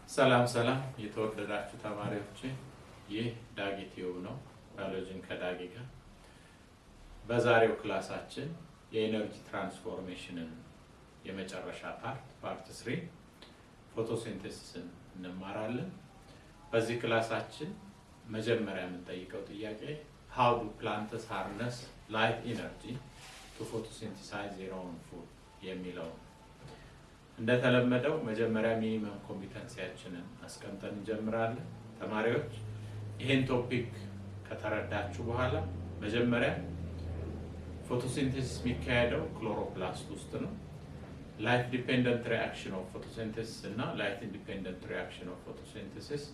ሰላም የተወደዳችሁ ተማሪዎች ይህ ዳጊ ቲዩብ ነው። ባዮሎጂን ከዳጊ ጋር በዛሬው ክላሳችን የኤነርጂ ትራንስፎርሜሽንን የመጨረሻ ፓርት 3 ፎቶሲንተሲስን እንማራለን። በዚህ ክላሳችን መጀመሪያ የምንጠይቀው ጥያቄ how do plants harness light energy to photosynthesize their own food የሚለው እንደተለመደው መጀመሪያ ሚኒመም ኮምፒተንሲያችንን አስቀምጠን እንጀምራለን። ተማሪዎች ይሄን ቶፒክ ከተረዳችሁ በኋላ መጀመሪያ ፎቶሲንተሲስ የሚካሄደው ክሎሮፕላስት ውስጥ ነው። ላይት ዲፔንደንት ሪአክሽን ኦፍ ፎቶሲንተሲስ እና ላይት ኢንዲፔንደንት ሪአክሽን ኦፍ ፎቶሲንተሲስ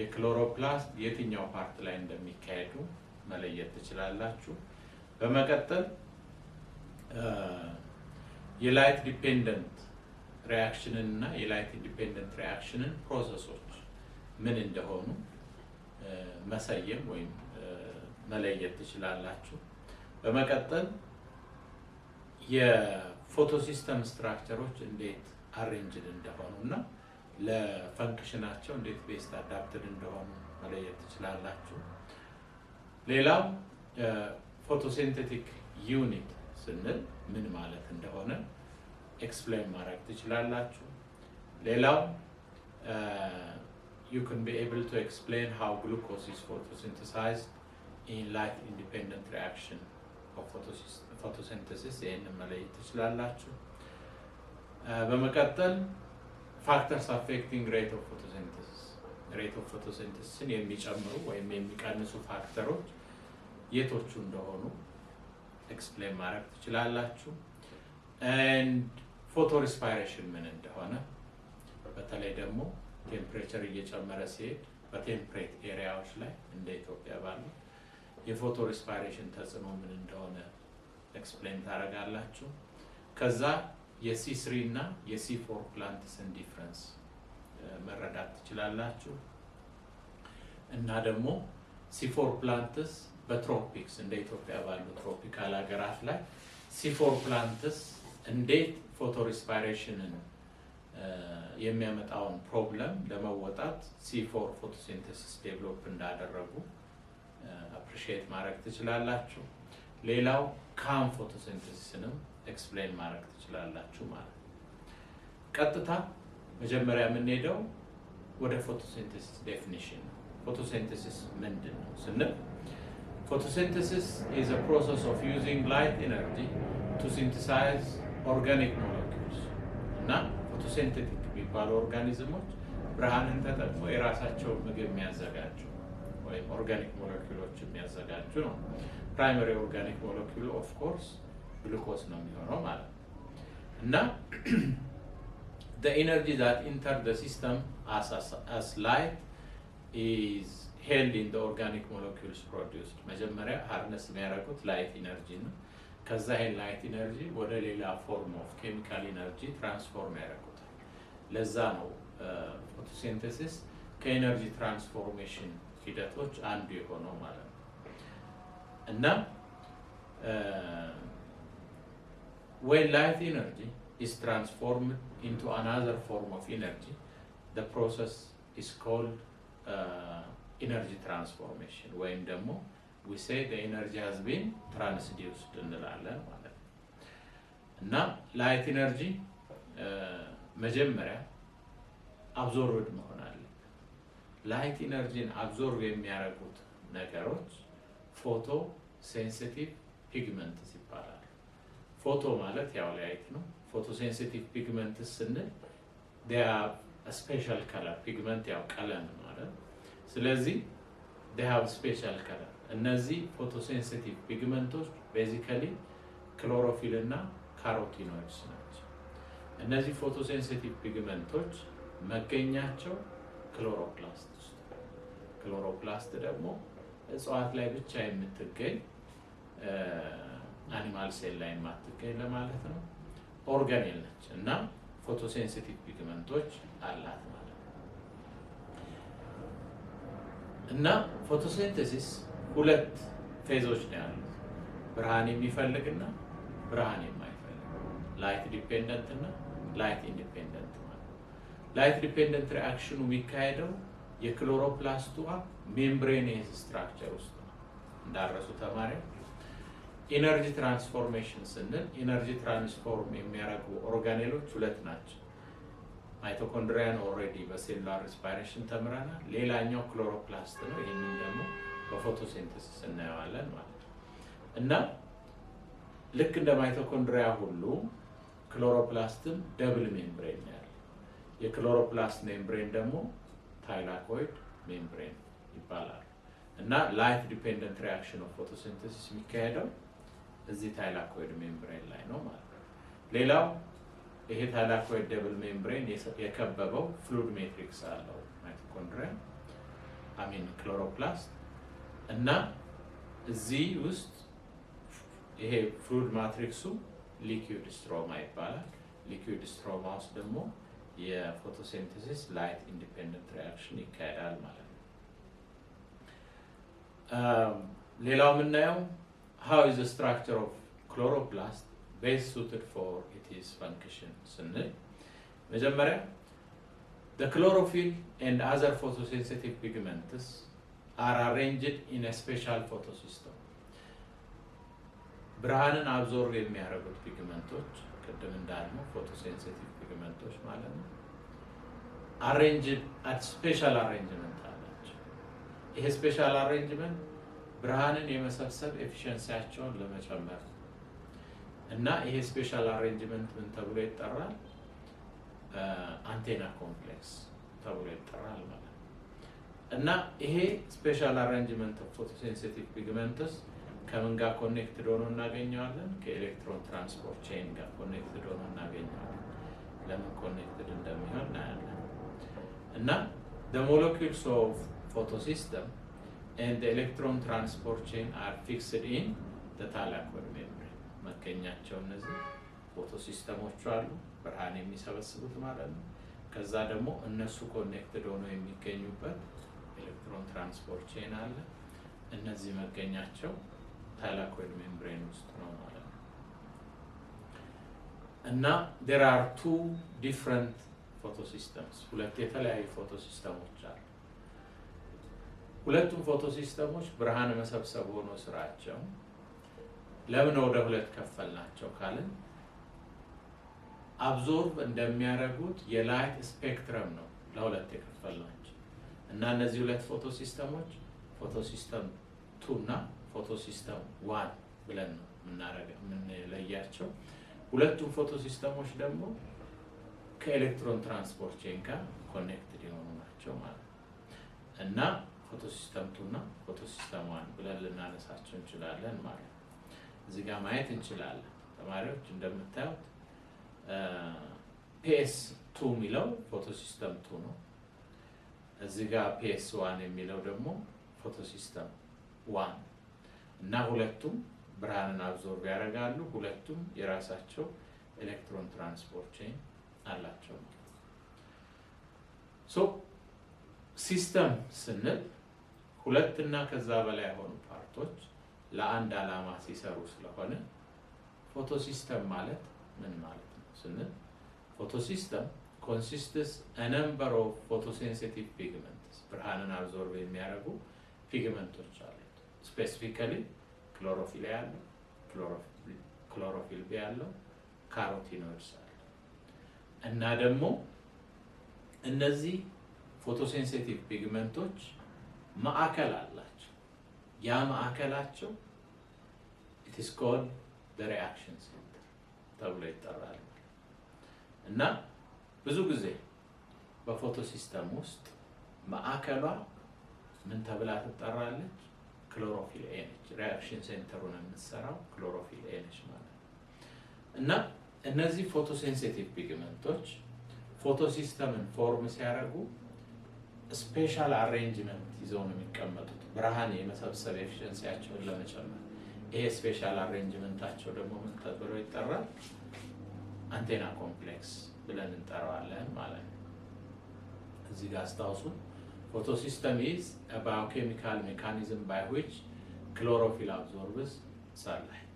የክሎሮፕላስት የትኛው ፓርት ላይ እንደሚካሄዱ መለየት ትችላላችሁ። በመቀጠል የላይት ዲፔንደንት ሪአክሽንን እና የላይት ኢንዲፔንደንት ሪአክሽንን ፕሮሰሶች ምን እንደሆኑ መሰየም ወይም መለየት ትችላላችሁ። በመቀጠል የፎቶሲስተም ስትራክቸሮች እንዴት አሬንጅድ እንደሆኑ እና ለፈንክሽናቸው እንዴት ቤስት አዳፕትድ እንደሆኑ መለየት ትችላላችሁ። ሌላው ፎቶሲንቴቲክ ዩኒት ስንል ምን ማለት እንደሆነ explain ማድረግ ትችላላችሁ። ሌላው you can be able to explain how glucose is photosynthesized in light independent reaction of photosynthesis ይህንን መለየት ትችላላችሁ። በመቀጠል factors affecting rate of photosynthesis የሚጨምሩ ወይም የሚቀንሱ ፋክተሮች የቶቹ እንደሆኑ explain ማድረግ ትችላላችሁ። and photorespiration ምን እንደሆነ በተለይ ደግሞ ቴምፕሬቸር እየጨመረ ሲሄድ በቴምፕሬት ኤሪያዎች ላይ እንደ ኢትዮጵያ ባሉ የፎቶሬስፓይሬሽን ተጽዕኖ ምን እንደሆነ ኤክስፕሌን ታደርጋላችሁ። ከዛ የሲ3 እና የሲ4 ፕላንትስን ዲፍረንስ መረዳት ትችላላችሁ። እና ደግሞ ሲ4 ፕላንትስ በትሮፒክስ እንደ ኢትዮጵያ ባሉ ትሮፒካል ሀገራት ላይ ሲ4 ፕላንትስ እንዴት ፎቶሬስፓይሬሽንን የሚያመጣውን ፕሮብለም ለመወጣት C4 ፎቶሲንተሲስ ዴቨሎፕ እንዳደረጉ አፕሪሺየት ማድረግ ትችላላችሁ። ሌላው ካም ፎቶሲንተሲስንም ኤክስፕሌን ማድረግ ትችላላችሁ ማለት ነው። ቀጥታ መጀመሪያ የምንሄደው ወደ ፎቶሲንተሲስ ዴፊኒሽን ነው። ፎቶሲንተሲስ ምንድን ነው ስንል photosynthesis is a process of using light energy to synthesize organic molecules እና ፎቶሲንቴቲክ የሚባሉ ኦርጋኒዝሞች ብርሃንን ተጠቅመው የራሳቸውን ምግብ የሚያዘጋጁ ወይም ኦርጋኒክ ሞለኪውሎች የሚያዘጋጁ ነው። ፕራይመሪ ኦርጋኒክ ሞለኪውል ኦፍ ኮርስ ግሉኮስ ነው የሚሆነው ማለት ነው። እና the energy that enter the system as light is held in the organic molecules produced መጀመሪያ ሃርነስ የሚያደርጉት ላይት ኢነርጂ ነው። ከዛ ይሄን ላይት ኢነርጂ ወደ ሌላ ፎርም ኦፍ ኬሚካል ኢነርጂ ትራንስፎርም ያደርጉታል። ለዛ ነው ፎቶሲንተሲስ ከኤነርጂ ትራንስፎርሜሽን ሂደቶች አንዱ የሆነው ማለት ነው። እና when light energy is transformed into another form of energy, the process is called energy transformation ወይም ደግሞ we say the energy has been transduced እንላለን ማለት ነው። እና ላይት ኢነርጂ መጀመሪያ አብዞርብድ መሆን አለበት። ላይት ኢነርጂን አብዞርብ የሚያደርጉት ነገሮች ፎቶ ሴንሲቲቭ ፒግመንትስ ይባላሉ። ፎቶ ማለት ያው ላይት ነው። ፎቶ ሴንሲቲቭ ፒግመንትስ ስንል they have a special color ፒግመንት ያው ቀለም ማለት ነው። ስለዚህ they have special color እነዚህ ፎቶሴንሲቲቭ ፒግመንቶች ቤዚካሊ ክሎሮፊል እና ካሮቲኖይድስ ናቸው። እነዚህ ፎቶሴንሲቲቭ ፒግመንቶች መገኛቸው ክሎሮፕላስት ውስጥ። ክሎሮፕላስት ደግሞ እጽዋት ላይ ብቻ የምትገኝ አኒማል ሴል ላይ የማትገኝ ለማለት ነው ኦርጋኔል ነች እና ፎቶሴንሲቲቭ ፒግመንቶች አላት ማለት ነው። እና ፎቶሲንተሲስ ሁለት ፌዞች ነው ያሉት፣ ብርሃን የሚፈልግና ብርሃን የማይፈልግ፣ ላይት ዲፔንደንት እና ላይት ኢንዲፔንደንት ማለት። ላይት ዲፔንደንት ሪአክሽኑ የሚካሄደው የክሎሮፕላስቱ ሜምብሬኔስ ስትራክቸር ውስጥ ነው። እንዳረሱ ተማሪዎች ኢነርጂ ትራንስፎርሜሽን ስንል ኢነርጂ ትራንስፎርም የሚያደርጉ ኦርጋኔሎች ሁለት ናቸው። ማይቶኮንድሪያን ኦልሬዲ በሴሉላር ሬስፓይሬሽን ተምረናል። ሌላኛው ክሎሮፕላስት ነው። ይህንን ደግሞ በፎቶሲንተሲስ እናየዋለን ማለት ነው። እና ልክ እንደ ማይቶኮንድሪያ ሁሉ ክሎሮፕላስትም ደብል ሜምብሬን ያለ የክሎሮፕላስት ሜምብሬን ደግሞ ታይላኮይድ ሜምብሬን ይባላል። እና ላይት ዲፔንደንት ሪአክሽን ኦፍ ፎቶሲንተሲስ የሚካሄደው እዚህ ታይላኮይድ ሜምብሬን ላይ ነው ማለት ነው። ሌላው ይሄ ታይላኮይድ ደብል ሜምብሬን የከበበው ፍሉድ ሜትሪክስ አለው ማይቶኮንድሪያ ክሎሮፕላስት እና እዚህ ውስጥ ይሄ ፍሉድ ማትሪክሱ ሊኩዊድ ስትሮማ ይባላል። ሊኩዊድ ስትሮማ ውስጥ ደግሞ የፎቶሲንተሲስ ላይት ኢንዲፔንደንት ሪአክሽን ይካሄዳል ማለት ነው። ሌላው የምናየው how is the structure of chloroplast best suited for its function ስንል መጀመሪያ the chlorophyll and other photosensitive pigments are arranged in a special photosystem. ብርሃንን አብዞርብ የሚያደርጉት ፒግመንቶች ቅድም እንዳልነው ፎቶሴንሲቲቭ ፒግመንቶች ማለት ነው arranged at special arrangement አላቸው። ይሄ ስፔሻል አሬንጅመንት ብርሃንን የመሰብሰብ ኤፊሽንሲያቸውን ለመጨመር እና ይሄ ስፔሻል አሬንጅመንት ምን ተብሎ ይጠራል? አንቴና ኮምፕሌክስ ተብሎ ይጠራል ማለት ነው። እና ይሄ ስፔሻል አሬንጅመንት ኦፍ ፎቶሴንሲቲቭ ፒግመንትስ ከምን ጋር ኮኔክትድ ሆኖ እናገኘዋለን? ከኤሌክትሮን ትራንስፖርት ቼን ጋር ኮኔክትድ ሆኖ እናገኘዋለን። ለምን ኮኔክትድ እንደሚሆን እናያለን። እና the molecules of photosystem and the electron transport chain are fixed in the thylakoid membrane. መገኛቸው እነዚህ ፎቶሲስተሞች አሉ ብርሃን የሚሰበስቡት ማለት ነው። ከዛ ደግሞ እነሱ ኮኔክትድ ሆኖ የሚገኙበት ኤሌክትሮን ትራንስፖርት ቼን አለ። እነዚህ መገኛቸው ታይላኮይድ ሜምብሬን ውስጥ ነው ማለት ነው። እና there are two different photosystems ሁለት የተለያዩ ፎቶሲስተሞች አሉ። ሁለቱም ፎቶሲስተሞች ብርሃን መሰብሰብ ሆኖ ስራቸው ለምን ወደ ሁለት ከፈልናቸው ካልን አብዞርብ እንደሚያደርጉት የላይት ስፔክትረም ነው ለሁለት የከፈልናቸው። እና እነዚህ ሁለት ፎቶሲስተሞች ፎቶሲስተም 2 እና ፎቶሲስተም 1 ብለን ነው የምንለያቸው። ሁለቱም ፎቶሲስተሞች ደግሞ ከኤሌክትሮን ትራንስፖርት ቼን ጋር ኮኔክትድ የሆኑ ናቸው ማለት ነው። እና ፎቶሲስተም 2 እና ፎቶሲስተም 1 ብለን ልናነሳቸው እንችላለን ማለት ነው። እዚህ ጋር ማየት እንችላለን ተማሪዎች እንደምታዩት PS2 የሚለው ፎቶሲስተም 2 ነው። እዚህ ጋር PS1 የሚለው ደግሞ ፎቶሲስተም 1 እና ሁለቱም ብርሃንን አብዞርብ ያደርጋሉ። ሁለቱም የራሳቸው ኤሌክትሮን ትራንስፖርት ቼን አላቸው። ሲስተም ስንል ሁለት እና ከዛ በላይ የሆኑ ፓርቶች ለአንድ ዓላማ ሲሰሩ ስለሆነ ፎቶሲስተም ማለት ምን ማለት ነው ስንል ፎቶሲስተም consists a number of photosensitive pigments ብርሃንን አብዞርብ የሚያደርጉ ፒግመንቶች አሉት። ስፔሲፊካሊ ክሎሮፊል ያለው ክሎሮፊል ቢ ያለው ካሮቲኖይድስ አለ እና ደግሞ እነዚህ ፎቶሴንሲቲቭ ፒግመንቶች ማዕከል አላቸው። ያ ማዕከላቸው it is called the reaction center ተብሎ ይጠራል። እና ብዙ ጊዜ በፎቶሲስተም ውስጥ ማዕከሏ ምን ተብላ ትጠራለች? ክሎሮፊል ኤ ነች። ሪአክሽን ሴንተሩን የምትሰራው ክሎሮፊል ኤ ነች ማለት ነው። እና እነዚህ ፎቶሴንሲቲቭ ፒግመንቶች ፎቶሲስተምን ፎርም ሲያደርጉ ስፔሻል አሬንጅመንት ይዘው ነው የሚቀመጡት ብርሃን የመሰብሰብ ኤፊሽንሲያቸውን ለመጨመር። ይሄ ስፔሻል አሬንጅመንታቸው ደግሞ ምን ተብሎ ይጠራል? አንቴና ኮምፕሌክስ ብለን እንጠራዋለን ማለት ነው። እዚህ ጋር አስታውሱ photosystem is a biochemical mechanism by which chlorophyll absorbs sunlight.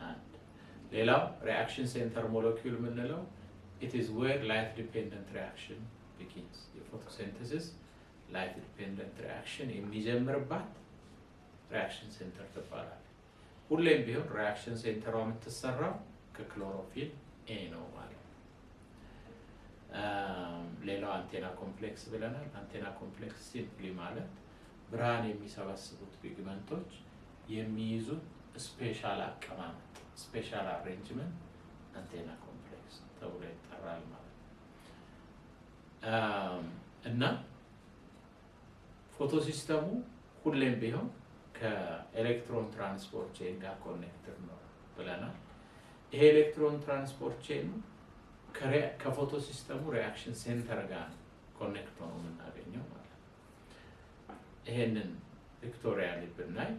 And ሌላው reaction center molecule የምንለው it is where light dependent reaction begins. The photosynthesis light dependent reaction የሚጀምርባት reaction center ትባላለች። ሁሌም ቢሆን reaction center የምትሰራው ከክሎሮፊል A ነው ማለት ነው። ሌላው አንቴና ኮምፕሌክስ ብለናል። አንቴና ኮምፕሌክስ ሲምፕሊ ማለት ብርሃን የሚሰበስቡት ፒግመንቶች የሚይዙት ስፔሻል አቀማመጥ ስፔሻል አሬንጅመንት አንቴና ኮምፕሌክስ ተብሎ ይጠራል ማለት ነው። እና ፎቶሲስተሙ ሁሌም ቢሆን ከኤሌክትሮን ትራንስፖርት ቼን ጋር ኮኔክትድ ነው ብለናል። ይሄ ኤሌክትሮን ትራንስፖርት ቼን ከፎቶሲስተሙ ሪአክሽን ሴንተር ጋር ኮኔክት ሆኖ የምናገኘው ማለት ነው። ይሄንን ፒክቶሪያሊ ብናይ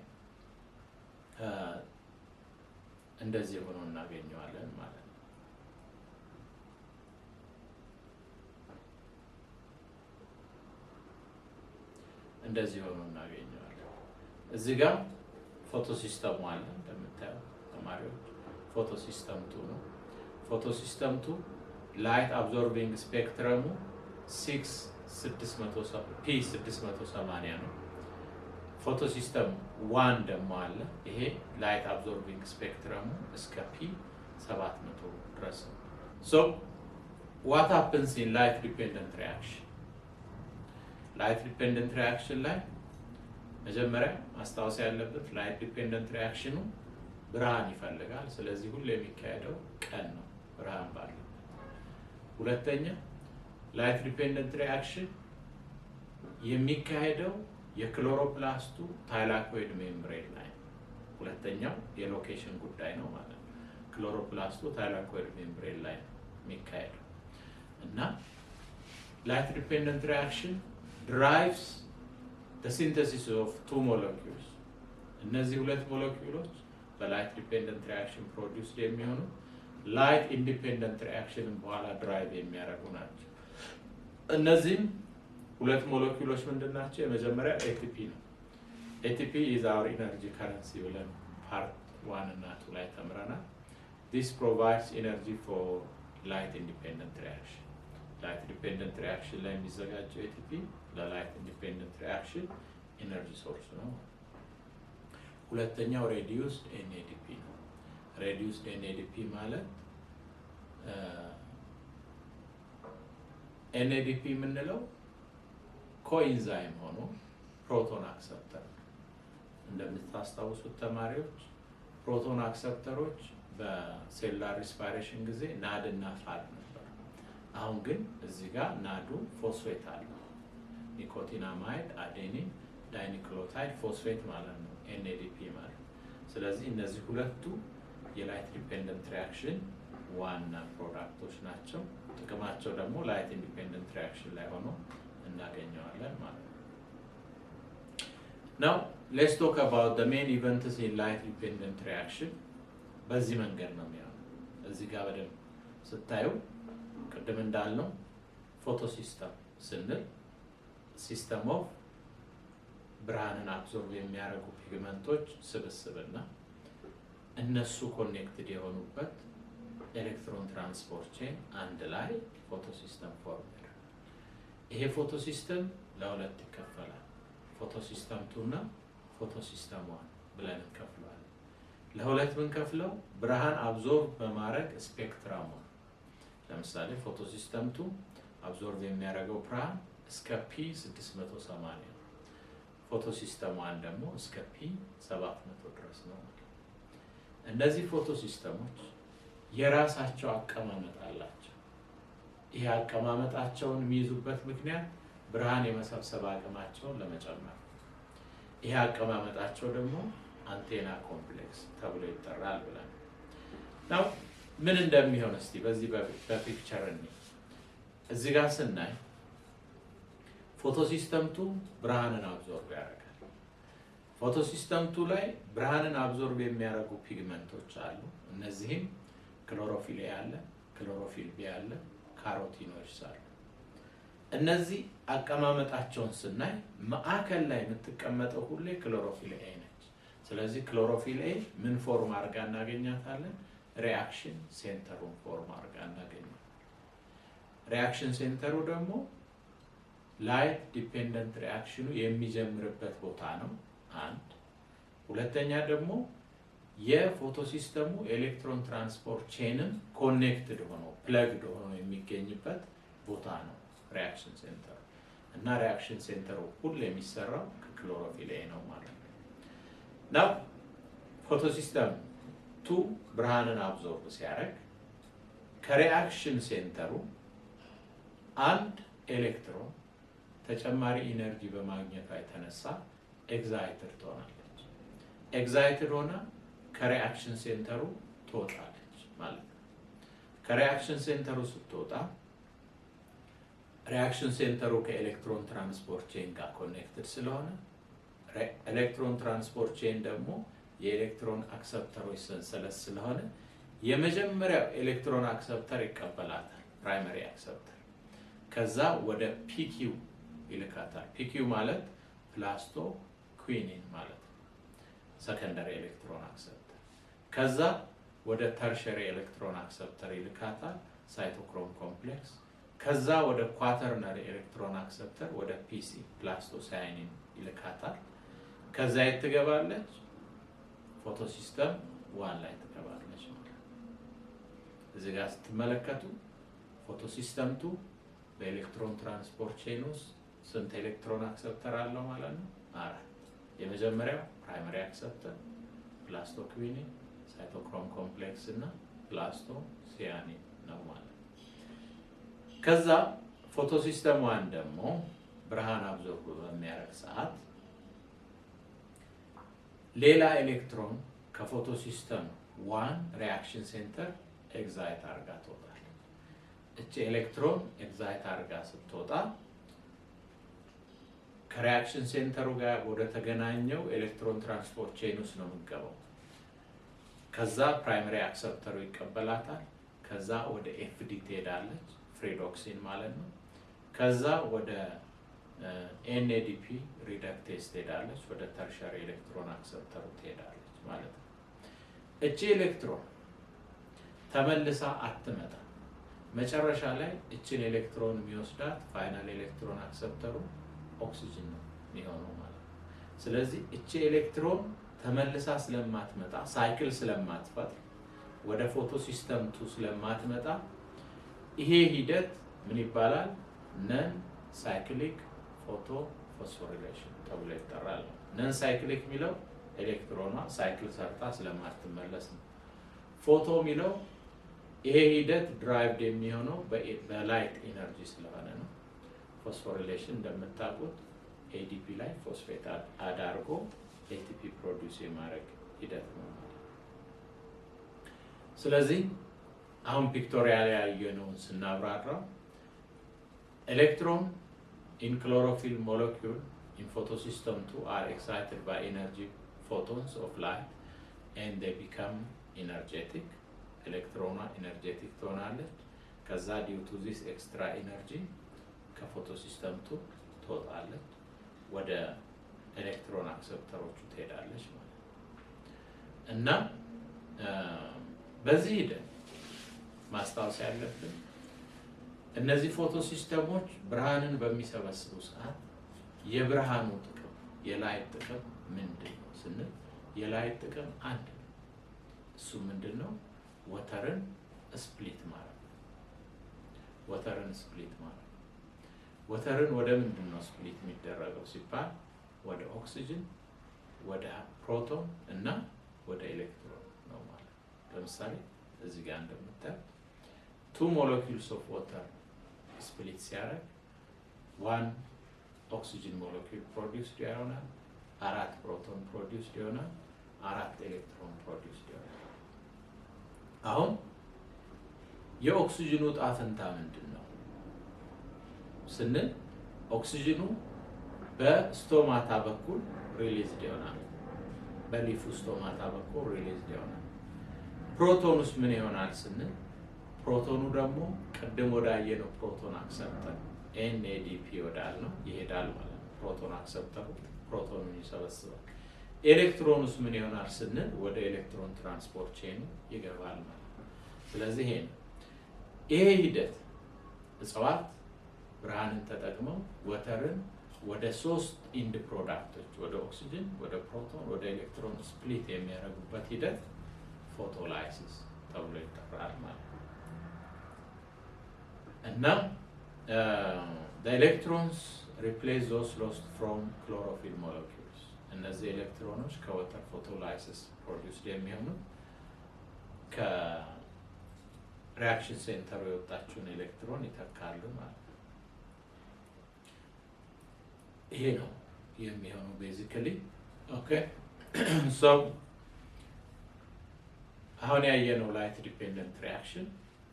እንደዚህ ሆኖ እናገኘዋለን ማለት ነው። እንደዚህ ሆኖ እናገኘዋለን። እዚህ ጋር ፎቶሲስተሙ አለ እንደምታዩት ተማሪዎች። ፎቶሲስተም 2 ነው። ፎቶሲስተም 2 ላይት አብዞርቢንግ ስፔክትረሙ P680 ነው። ፎቶሲስተም 1 ደግሞ አለ። ይሄ ላይት አብዞርቢንግ ስፔክትረሙ እስከ P700 ድረስ ነው። So what happens in light dependent reaction? Light dependent reaction ላይ መጀመሪያ ማስታወስ ያለበት ላይት ዲፔንደንት ሪአክሽኑ ብርሃን ይፈልጋል። ስለዚህ ሁሉ የሚካሄደው ቀን ነው ብርሃን ባለው። ሁለተኛ ላይት ዲፔንደንት ሪአክሽን የሚካሄደው የክሎሮፕላስቱ ታይላኮይድ ሜምብሬን ላይ ነው። ሁለተኛው የሎኬሽን ጉዳይ ነው ማለት ነው። ክሎሮፕላስቱ ታይላኮይድ ሜምብሬን ላይ ነው የሚካሄደው እና ላይት ዲፔንደንት ሪአክሽን drives the synthesis of 2 molecules. እነዚህ ሁለት ሞለኪውሎች በላይት ዲፔንደንት ሪአክሽን ፕሮዲውስድ የሚሆኑ ላይት ኢንዲፔንደንት ሪአክሽንን በኋላ ድራይቭ የሚያደርጉ ናቸው። እነዚህም ሁለት ሞለኪውሎች ምንድን ናቸው? የመጀመሪያ ATP ነው። ATP is our energy currency ብለን ፓርት 1 እና 2 ላይ ተምረናል። This provides energy for light independent reaction. ላይት ዲፔንደንት ሪአክሽን ላይ የሚዘጋጀው ATP ለላይት ኢንዲፔንደንት ሪአክሽን ኤነርጂ ሶርስ ነው። ሁለተኛው ሬዲዩስድ NADP ነው። ሬዲዩስድ NADP ማለት NADP የምንለው ኮኢንዛይም ሆኖ ፕሮቶን አክሰፕተር ነው። እንደምታስታውሱት ተማሪዎች ፕሮቶን አክሰፕተሮች በሴሉላር ሪስፓይሬሽን ጊዜ ናድ እና ፋድ ነበር። አሁን ግን እዚህ ጋር ናዱ ፎስፌት አለ። ኒኮቲናማይድ፣ አዴኒን፣ ዳይኒክሎታይድ ፎስፌት ማለት ነው NADP ማለት። ስለዚህ እነዚህ ሁለቱ የላይት ዲፔንደንት ሪአክሽን ዋና ፕሮዳክቶች ናቸው። ጥቅማቸው ደግሞ ላይት ኢንዲፔንደንት ሪአክሽን ላይ ሆኖ እናገኘዋለን ማለት ነው። Now let's talk about the main events in light dependent reaction. በዚህ መንገድ ነው የሚሆነው። እዚህ ጋር በደንብ ስታዩ ቅድም እንዳልነው ፎቶሲስተም ስንል ሲስተም ኦፍ ብርሃንን አብዞርብ የሚያደርጉ ፒግመንቶች ስብስብና እነሱ ኮኔክትድ የሆኑበት ኤሌክትሮን ትራንስፖርት ቼን አንድ ላይ ፎቶሲስተም ፎርም ያደርጋል። ይሄ ፎቶሲስተም ለሁለት ይከፈላል። ፎቶሲስተም 2 እና ፎቶሲስተም 1 ብለን እንከፍለዋለን። ለሁለት ብንከፍለው ብርሃን አብዞርብ በማድረግ ስፔክትረሙ ለምሳሌ ፎቶሲስተም 2 አብዞርብ የሚያደርገው ብርሃን እስከ P680 ነው። ፎቶሲስተም 1 ደግሞ እስከ P700 ድረስ ነው። እነዚህ ፎቶሲስተሞች የራሳቸው አቀማመጥ አላቸው። ይሄ አቀማመጣቸውን የሚይዙበት ምክንያት ብርሃን የመሰብሰብ አቅማቸውን ለመጨመር። ይሄ አቀማመጣቸው ደግሞ አንቴና ኮምፕሌክስ ተብሎ ይጠራል ብለን ነው። ምን እንደሚሆን እስቲ በዚህ በፒክቸር እንይ። እዚህ ጋር ስናይ ፎቶሲስተም 2 ብርሃንን አብዞርብ ያደርጋል። ፎቶሲስተም 2 ላይ ብርሃንን አብዞርብ የሚያደርጉ ፒግመንቶች አሉ። እነዚህም ክሎሮፊል A አለ፣ ክሎሮፊል B አለ፣ ካሮቲኖይድስ አሉ። እነዚህ አቀማመጣቸውን ስናይ ማዕከል ላይ የምትቀመጠው ሁሌ ክሎሮፊል A ነች። ስለዚህ ክሎሮፊል A ምን ፎርም አድርጋ እናገኛታለን? ሪአክሽን ሴንተሩን ፎርም አድርጋ እናገኛታለን። ሪአክሽን ሴንተሩ ደግሞ ላይት ዲፔንደንት ሪአክሽኑ የሚጀምርበት ቦታ ነው። አንድ ሁለተኛ ደግሞ የፎቶሲስተሙ ኤሌክትሮን ትራንስፖርት ቼንን ኮኔክትድ ሆኖ ፕለግድ ሆኖ የሚገኝበት ቦታ ነው ሪአክሽን ሴንተር እና ሪአክሽን ሴንተሩ ሁሉ የሚሰራው ከክሎሮፊል ነው ማለት ነው። ናው ፎቶሲስተም 2 ብርሃንን አብዞርብ ሲያደርግ ከሪአክሽን ሴንተሩ አንድ ኤሌክትሮን ተጨማሪ ኢነርጂ በማግኘቷ የተነሳ ኤግዛይትድ ትሆናለች። ኤግዛይትድ ሆና ከሪአክሽን ሴንተሩ ትወጣለች ማለት ነው። ከሪአክሽን ሴንተሩ ስትወጣ ሪአክሽን ሴንተሩ ከኤሌክትሮን ትራንስፖርት ቼን ጋር ኮኔክትድ ስለሆነ ኤሌክትሮን ትራንስፖርት ቼን ደግሞ የኤሌክትሮን አክሰፕተሮች ሰንሰለት ስለሆነ የመጀመሪያው ኤሌክትሮን አክሰፕተር ይቀበላታል፣ ፕራይመሪ አክሰፕተር። ከዛ ወደ ፒኪው ይልካታል። ፒኪው ማለት ፕላስቶ ኩዊኒን ማለት ነው፣ ሰከንደሪ ኤሌክትሮን አክሰፕተር። ከዛ ወደ ተርሸሪ ኤሌክትሮን አክሰፕተር ይልካታል፣ ሳይቶክሮም ኮምፕሌክስ። ከዛ ወደ ኳተርነሪ ኤሌክትሮን አክሰፕተር ወደ ፒሲ ፕላስቶ ሳያኒን ይልካታል። ከዛ የት ትገባለች? ፎቶሲስተም 1 ላይ ትገባለች ማለት ነው። እዚህ ጋር ስትመለከቱ ፎቶሲስተም 2 በኤሌክትሮን ትራንስፖርት ቼን ውስጥ ስንት ኤሌክትሮን አክሰፕተር አለው ማለት ነው? 4። የመጀመሪያው ፕራይመሪ አክሰፕተር ፕላስቶ ኩዊኒን፣ ሳይቶክሮም ኮምፕሌክስ እና ፕላስቶ ሲያኒን ነው ማለት ነው። ከዛ ፎቶሲስተም 1 ደግሞ ብርሃን አብዞርብ በሚያደርግ ሰዓት ሌላ ኤሌክትሮን ከፎቶሲስተም 1 ሪአክሽን ሴንተር ኤግዛይት አድርጋ ትወጣለች። እቺ ኤሌክትሮን ኤግዛይት አድርጋ ስትወጣ ከሪአክሽን ሴንተሩ ጋር ወደ ተገናኘው ኤሌክትሮን ትራንስፖርት ቼን ውስጥ ነው የምትገባው። ከዛ ፕራይመሪ አክሰፕተሩ ይቀበላታል። ከዛ ወደ ኤፍዲ ትሄዳለች፣ ፍሪዶክሲን ማለት ነው። ከዛ ወደ ኤንኤዲፒ ሪዳክቴዝ ትሄዳለች፣ ወደ ተርሸሪ ኤሌክትሮን አክሰፕተሩ ትሄዳለች ማለት ነው። እቺ ኤሌክትሮን ተመልሳ አትመጣ። መጨረሻ ላይ እቺን ኤሌክትሮን የሚወስዳት ፋይናል ኤሌክትሮን አክሰፕተሩ ኦክሲጅን ነው የሚሆነው ማለት ነው። ስለዚህ እቺ ኤሌክትሮን ተመልሳ ስለማትመጣ ሳይክል ስለማትፈጥር ወደ ፎቶሲስተም 2 ስለማትመጣ ይሄ ሂደት ምን ይባላል? ነን ሳይክሊክ ፎቶ ፎስፎሪሌሽን ተብሎ ይጠራል። ነን ሳይክሊክ የሚለው ኤሌክትሮኗ ሳይክል ሰርታ ስለማትመለስ ነው። ፎቶ የሚለው ይሄ ሂደት ድራይቭድ የሚሆነው በላይት ኢነርጂ ስለሆነ ነው። ፎስፎሪሌሽን እንደምታውቁት ኤዲፒ ላይ ፎስፌት አዳርጎ ኤቲፒ ፕሮዲውስ የማድረግ ሂደት ነው። ስለዚህ አሁን ፒክቶሪያል ያየነውን ስናብራራው ኤሌክትሮን in chlorophyll molecule in photosystem 2 are excited by energy photons of light and they become energetic. ኤሌክትሮኗ ኤነርጄቲክ ትሆናለች። ከዛ due to this extra energy ከፎቶሲስተም 2 ትወጣለች፣ ወደ ኤሌክትሮን አክሰፕተሮቹ ትሄዳለች ማለት ነው። እና በዚህ ሂደት ማስታወስ ያለብን እነዚህ ፎቶሲስተሞች ብርሃንን በሚሰበስቡ ሰዓት የብርሃኑ ጥቅም የላይት ጥቅም ምንድን ነው ስንል የላይት ጥቅም አንድ ነው። እሱ ምንድን ነው? ወተርን ስፕሊት ማለት ነው። ወተርን ስፕሊት ማለት ነው። ወተርን ወደ ምንድን ነው ስፕሊት የሚደረገው ሲባል ወደ ኦክሲጅን፣ ወደ ፕሮቶን እና ወደ ኤሌክትሮን ነው ማለት ነው። ለምሳሌ እዚህ ጋር እንደምታዩት 2 molecules of water split ሲያደርግ 1 oxygen molecule produced ይሆናል፣ 4 ፕሮቶን produced ይሆናል፣ 4 ኤሌክትሮን produced ይሆናል። አሁን የኦክሲጅኑ ዕጣ ፈንታ ምንድን ነው ስንል ኦክሲጅኑ በስቶማታ በኩል ሪሊዝድ ይሆናል፣ በሊፉ ስቶማታ በኩል ሪሊዝድ ይሆናል። ፕሮቶኑስ ምን ይሆናል ስንል ፕሮቶኑ ደግሞ ቅድም ወዳየነው ፕሮቶን አክሰፕተር ኤንኤዲፒ ወዳልነው ይሄዳል ማለት ነው። ፕሮቶን አክሰፕተሩ ፕሮቶኑን ይሰበስባል። ኤሌክትሮኑስ ምን ይሆናል ስንል ወደ ኤሌክትሮን ትራንስፖርት ቼኑ ይገባል ማለት ነው። ስለዚህ ይሄ ሂደት እጽዋት ብርሃንን ተጠቅመው ወተርን ወደ 3 ኢንድ ፕሮዳክቶች ወደ ኦክሲጅን፣ ወደ ፕሮቶን፣ ወደ ኤሌክትሮን ስፕሊት የሚያደርጉበት ሂደት ፎቶላይሲስ ተብሎ ይጠራል ማለት ነው። እና the electrons replace those lost from chlorophyll molecules እነዚህ ኤሌክትሮኖች ከወተር ፎቶላይሲስ ፕሮዲውስድ የሚሆኑት ከሪአክሽን ሴንተሩ የወጣችውን ኤሌክትሮን ይተካሉ ማለት ነው። ይሄ ነው የሚሆነው ቤዚካሊ። ኦኬ ሶ አሁን ያየነው ላይት ዲፔንደንት ሪአክሽን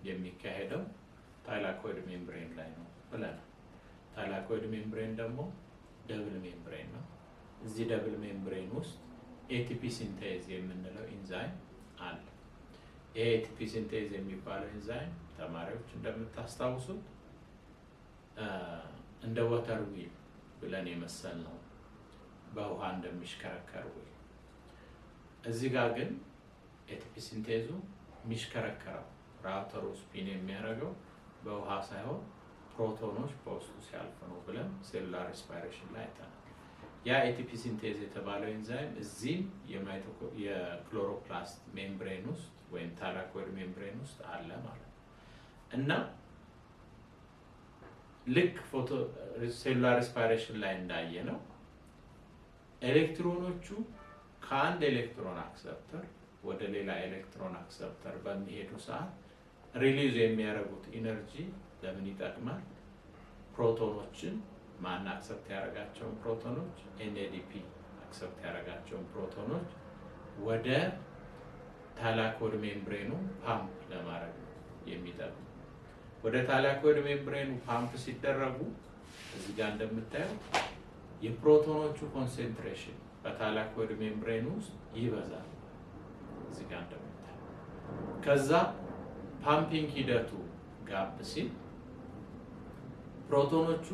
የሚካሄደው ታይላኮይድ ሜምብሬን ላይ ነው ብለናል። ታይላኮይድ ሜምብሬን ደግሞ ደብል ሜምብሬን ነው። እዚህ ደብል ሜምብሬን ውስጥ ኤቲፒ ሲንቴዝ የምንለው ኢንዛይም አለ። ይሄ ኤቲፒ ሲንቴዝ የሚባለው ኢንዛይም ተማሪዎች እንደምታስታውሱት እንደ ወተር ዊል ብለን የመሰል ነው፣ በውሃ እንደሚሽከረከር ዊል። እዚህ ጋር ግን ኤቲፒ ሲንቴዙ የሚሽከረከረው ራውተሩ ስፒን የሚያደርገው በውሃ ሳይሆን ፕሮቶኖች በውስጡ ሲያልፉ ነው ብለን ሴሉላር ሬስፓይሬሽን ላይ አይተናል። ያ ኤቲፒ ሲንቴዝ የተባለው ኤንዛይም እዚህም የክሎሮፕላስት ሜምብሬን ውስጥ ወይም ታይላኮይድ ሜምብሬን ውስጥ አለ ማለት ነው። እና ልክ ሴሉላር ሬስፓይሬሽን ላይ እንዳየ ነው ኤሌክትሮኖቹ ከአንድ ኤሌክትሮን አክሰፕተር ወደ ሌላ ኤሌክትሮን አክሰፕተር በሚሄዱ ሰዓት ሪሊዝ የሚያደርጉት ኢነርጂ ለምን ይጠቅማል? ፕሮቶኖችን ማን አክሰፕት ያደረጋቸውን ፕሮቶኖች ኤንኤዲፒ አክሰፕት ያደረጋቸውን ፕሮቶኖች ወደ ታይላኮይድ ሜምብሬኑ ፓምፕ ለማድረግ የሚጠቅሙ። ወደ ታይላኮይድ ሜምብሬኑ ፓምፕ ሲደረጉ እዚህ ጋር እንደምታየው የፕሮቶኖቹ ኮንሰንትሬሽን በታይላኮይድ ሜምብሬኑ ውስጥ ይበዛል። እዚህ ጋር እንደምታየው ከዛ ፓምፒንግ ሂደቱ ጋብ ሲል ፕሮቶኖቹ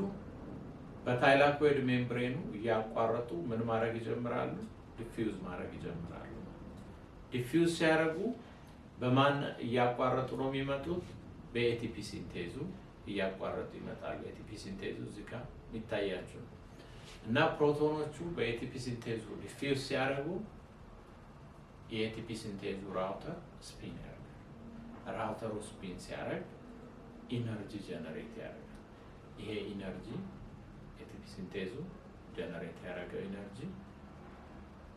በታይላኮይድ ሜምብሬኑ እያቋረጡ ምን ማድረግ ይጀምራሉ? ዲፊውዝ ማድረግ ይጀምራሉ። ዲፊውዝ ሲያደርጉ በማን እያቋረጡ ነው የሚመጡት? በኤቲፒ ሲንቴዙ እያቋረጡ ይመጣሉ። ኤቲፒ ሲንቴዙ እዚህ ጋር የሚታያቸው እና ፕሮቶኖቹ በኤቲፒ ሲንቴዙ ዲፊውዝ ሲያደርጉ የኤቲፒ ሲንቴዙ ራውተር ስፒን ያደርጋል። ራውተሩ ስፒን ሲያደርግ ኢነርጂ ጀነሬት ያደርጋል። ይሄ ኢነርጂ ኤቲፒ ሲንቴዙ ጀነሬት ያደረገው ኢነርጂ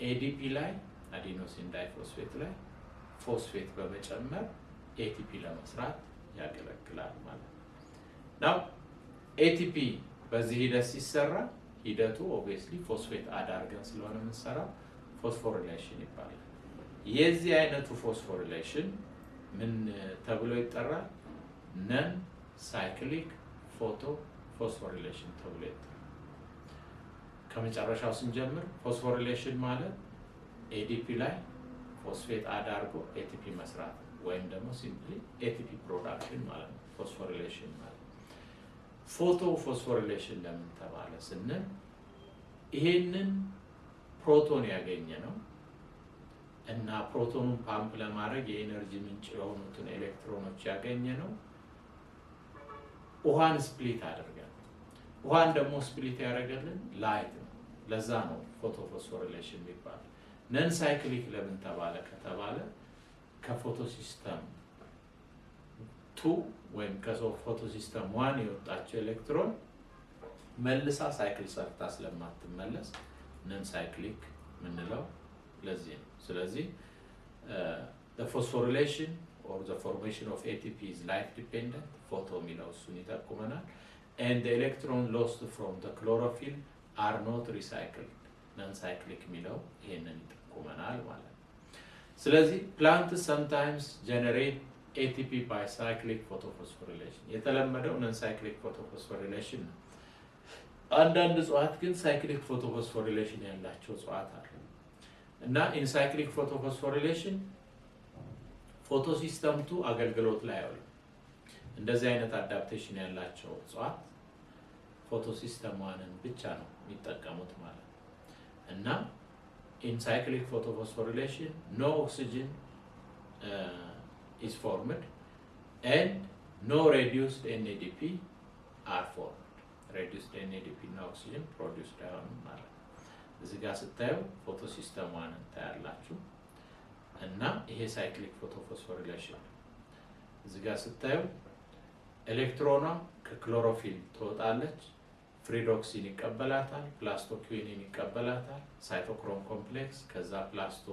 ኤዲፒ ላይ አዲኖሲን ዳይፎስፌት ላይ ፎስፌት በመጨመር ኤቲፒ ለመስራት ያገለግላል ማለት ነው። ናው ኤቲፒ በዚህ ሂደት ሲሰራ ሂደቱ ኦብቪየስሊ ፎስፌት አዳርገን ስለሆነ የምንሰራው ፎስፎሪሌሽን ይባላል። የዚህ አይነቱ ፎስፎሪሌሽን ምን ተብሎ ይጠራል? ነን ሳይክሊክ ፎቶ ፎስፎሪሌሽን ተብሎ ይጠራል። ከመጨረሻው ስንጀምር ፎስፎሪሌሽን ማለት ኤዲፒ ላይ ፎስፌት አዳርጎ ኤቲፒ መስራት ወይም ደግሞ ሲምፕሊ ኤቲፒ ፕሮዳክሽን ማለት ነው። ፎስፎሪሌሽን ማለት ፎቶ ፎስፎሪሌሽን ለምን ተባለ ስንል ይሄንን ፕሮቶን ያገኘ ነው እና ፕሮቶኑን ፓምፕ ለማድረግ የኤነርጂ ምንጭ የሆኑትን ኤሌክትሮኖች ያገኘ ነው ውሃን ስፕሊት አድርገን። ውሃን ደግሞ ስፕሊት ያደረገልን ላይት ነው። ለዛ ነው ፎቶ ፎስፎሪሌሽን የሚባለው። ነን ሳይክሊክ ለምን ተባለ ከተባለ ከፎቶ ሲስተም 2 ወይም ከፎቶ ሲስተም 1 የወጣቸው ኤሌክትሮን መልሳ ሳይክል ሰርታ ስለማትመለስ ነን ሳይክሊክ ምንለው ለዚህ ነው። ስለዚህ the phosphorylation or the formation of ATP is light dependent photo የሚለው እሱን ይጠቁመናል። and the electron lost from the chlorophyll are not recycled non cyclic የሚለው ይሄንን ይጠቁመናል ማለት ነው። ስለዚህ plants sometimes generate ATP by cyclic photophosphorylation የተለመደው non cyclic photophosphorylation ነው። አንዳንድ እጽዋት ግን ሳይክሊክ ፎቶፎስፎሪሌሽን ያላቸው እጽዋት አሉ እና ኢን ሳይክሊክ ፎቶፎስፎሪሌሽን ፎቶ ሲስተም 2 አገልግሎት ላይ አይውልም። እንደዚህ አይነት አዳፕቴሽን ያላቸው እጽዋት ፎቶ ሲስተም 1ን ብቻ ነው የሚጠቀሙት ማለት ነው። እና ኢን ሳይክሊክ ፎቶፎስፎሪሌሽን no oxygen is formed and no reduced NADP are formed. reduced NADP እና ኦክሲጅን ፕሮዲውስድ አይሆንም ማለት ነው። እዚህ ጋር ስታዩ ፎቶ ሲስተሟን ታያላችሁ እና ይሄ ሳይክሊክ ፎቶፎስፎሪሌሽን እዚህ ጋር ስታዩ ኤሌክትሮኗ ከክሎሮፊል ትወጣለች፣ ፍሪዶክሲን ይቀበላታል፣ ፕላስቶኪኒን ይቀበላታል፣ ሳይቶክሮም ኮምፕሌክስ ከዛ ፕላስቶ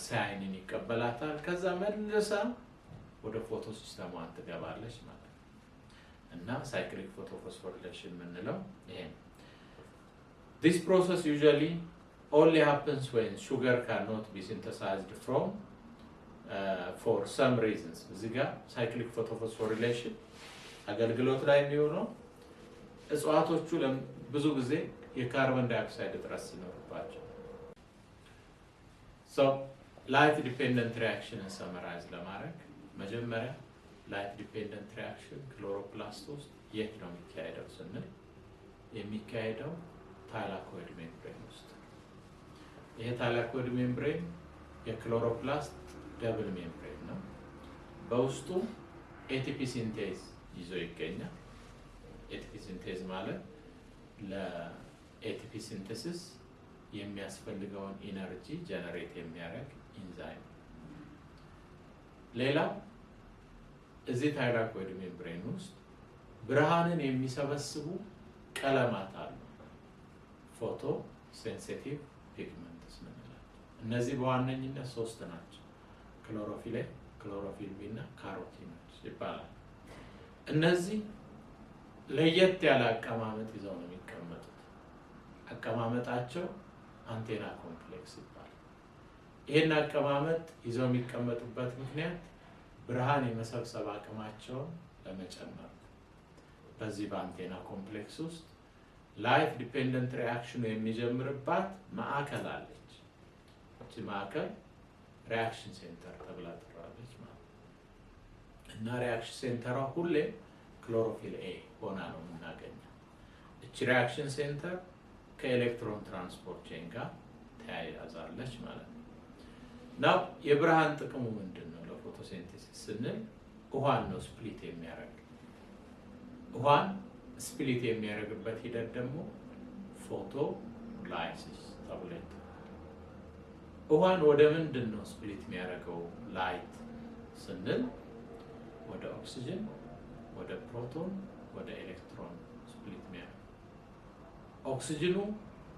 ሳይኒን ይቀበላታል፣ ከዛ መልሳ ወደ ፎቶ ሲስተሟን ትገባለች ማለት ነው። እና ሳይክሊክ ፎቶፎስፎሪሌሽን የምንለው ይሄ ነው። This process usually only happens when sugar cannot be synthesized from for some reasons. እዚህ ጋር ሳይክሊክ ፎቶፎስፎሪሌሽን አገልግሎት ላይ የሚሆነው እጽዋቶቹ ብዙ ጊዜ የካርቦን ዳይኦክሳይድ እጥረት ሲኖርባቸው። So light dependent reaction ሰመራይዝ ለማድረግ መጀመሪያ light dependent reaction ክሎሮፕላስት ውስጥ የት ነው የሚካሄደው ስንል የሚካሄደው ታይላኮይድ ሜምብሬን ውስጥ። ይሄ ታይላኮይድ ሜምብሬን የክሎሮፕላስት ደብል ሜምብሬን ነው። በውስጡ ኤቲፒ ሲንቴዝ ይዞ ይገኛል። ኤቲፒ ሲንቴዝ ማለት ለኤቲፒ ሲንቴሲስ የሚያስፈልገውን ኢነርጂ ጀነሬት የሚያደርግ ኢንዛይም። ሌላው እዚህ ታይላኮይድ ሜምብሬን ውስጥ ብርሃንን የሚሰበስቡ ቀለማት አሉ። ፎቶ ሴንሲቲቭ ፒግመንትስ ምንላቸው። እነዚህ በዋነኝነት ሶስት ናቸው። ክሎሮፊል ኤ፣ ክሎሮፊል ቢ እና ካሮቲኖች ይባላል። እነዚህ ለየት ያለ አቀማመጥ ይዘው ነው የሚቀመጡት። አቀማመጣቸው አንቴና ኮምፕሌክስ ይባላል። ይሄን አቀማመጥ ይዘው የሚቀመጡበት ምክንያት ብርሃን የመሰብሰብ አቅማቸውን ለመጨመር ነው። በዚህ በአንቴና ኮምፕሌክስ ውስጥ ላይት ዲፔንደንት ሪአክሽኑ የሚጀምርባት ማዕከል አለች። እቺ ማዕከል ሪአክሽን ሴንተር ተብላ ትጠራለች ማለት ነው። እና ሪአክሽን ሴንተሯ ሁሌ ክሎሮፊል ኤ ሆና ነው የምናገኘው። እቺ ሪአክሽን ሴንተር ከኤሌክትሮን ትራንስፖርት ቼን ጋር ተያይዛለች ማለት ነው። ናው የብርሃን ጥቅሙ ምንድን ነው? ለፎቶሲንቴሲስ ስንል ውሃን ነው ስፕሊት የሚያደርግ። ውሃን ስፕሊት የሚያደርግበት ሂደት ደግሞ ፎቶ ላይሲስ ተብሎ ይጠራል። ውሃን ወደ ምንድን ነው ስፕሊት የሚያደርገው ላይት ስንል ወደ ኦክሲጅን፣ ወደ ፕሮቶን፣ ወደ ኤሌክትሮን ስፕሊት የሚያደርግ። ኦክሲጅኑ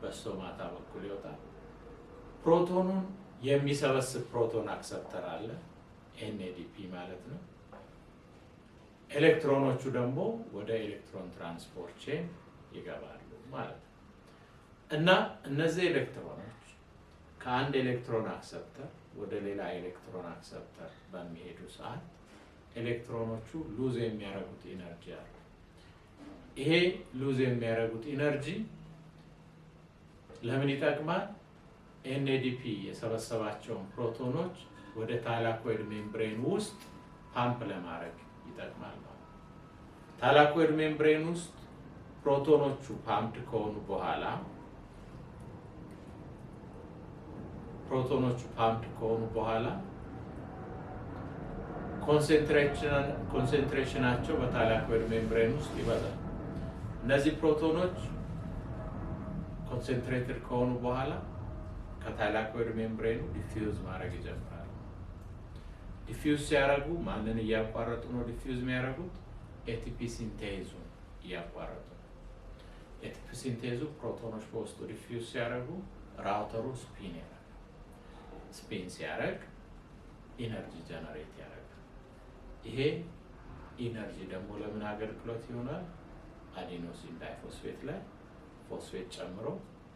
በስቶማታ በኩል ይወጣል። ፕሮቶኑን የሚሰበስብ ፕሮቶን አክሰፕተር አለ፣ ኤንኤዲፒ ማለት ነው። ኤሌክትሮኖቹ ደግሞ ወደ ኤሌክትሮን ትራንስፖርት ቼን ይገባሉ ማለት ነው። እና እነዚህ ኤሌክትሮኖች ከአንድ ኤሌክትሮን አክሰፕተር ወደ ሌላ ኤሌክትሮን አክሰፕተር በሚሄዱ ሰዓት ኤሌክትሮኖቹ ሉዝ የሚያደርጉት ኢነርጂ አለ። ይሄ ሉዝ የሚያደርጉት ኢነርጂ ለምን ይጠቅማል? ኤንኤዲፒ የሰበሰባቸውን ፕሮቶኖች ወደ ታይላኮይድ ሜምብሬን ውስጥ ፓምፕ ለማድረግ ይጠቅማል ማለት ነው። ታይላኮይድ ሜምብሬን ውስጥ ፕሮቶኖቹ ፓምፕድ ከሆኑ በኋላ ኮንሰንትሬሽናቸው በታይላኮይድ ሜምብሬን ውስጥ ይበዛል። እነዚህ ፕሮቶኖች ኮንሰንትሬትድ ከሆኑ በኋላ ከታይላኮይድ ሜምብሬኑ ዲፊውዝ ማድረግ ይጀምራሉ። ዲፊውዝ ሲያደርጉ ማንን እያቋረጡ ነው ዲፊውዝ የሚያደርጉት? ኤቲፒ ሲንቴዙን እያቋረጡ ነው። ኤቲፒ ሲንቴዙ ፕሮቶኖች በውስጡ ዲፊውዝ ሲያደርጉ ራውተሩ ስፒን ያደርጋል። ስፒን ሲያደርግ ኢነርጂ ጀነሬት ያደርጋል። ይሄ ኢነርጂ ደግሞ ለምን አገልግሎት ይሆናል? አዲኖሲን ዳይፎስፌት ላይ ፎስፌት ጨምሮ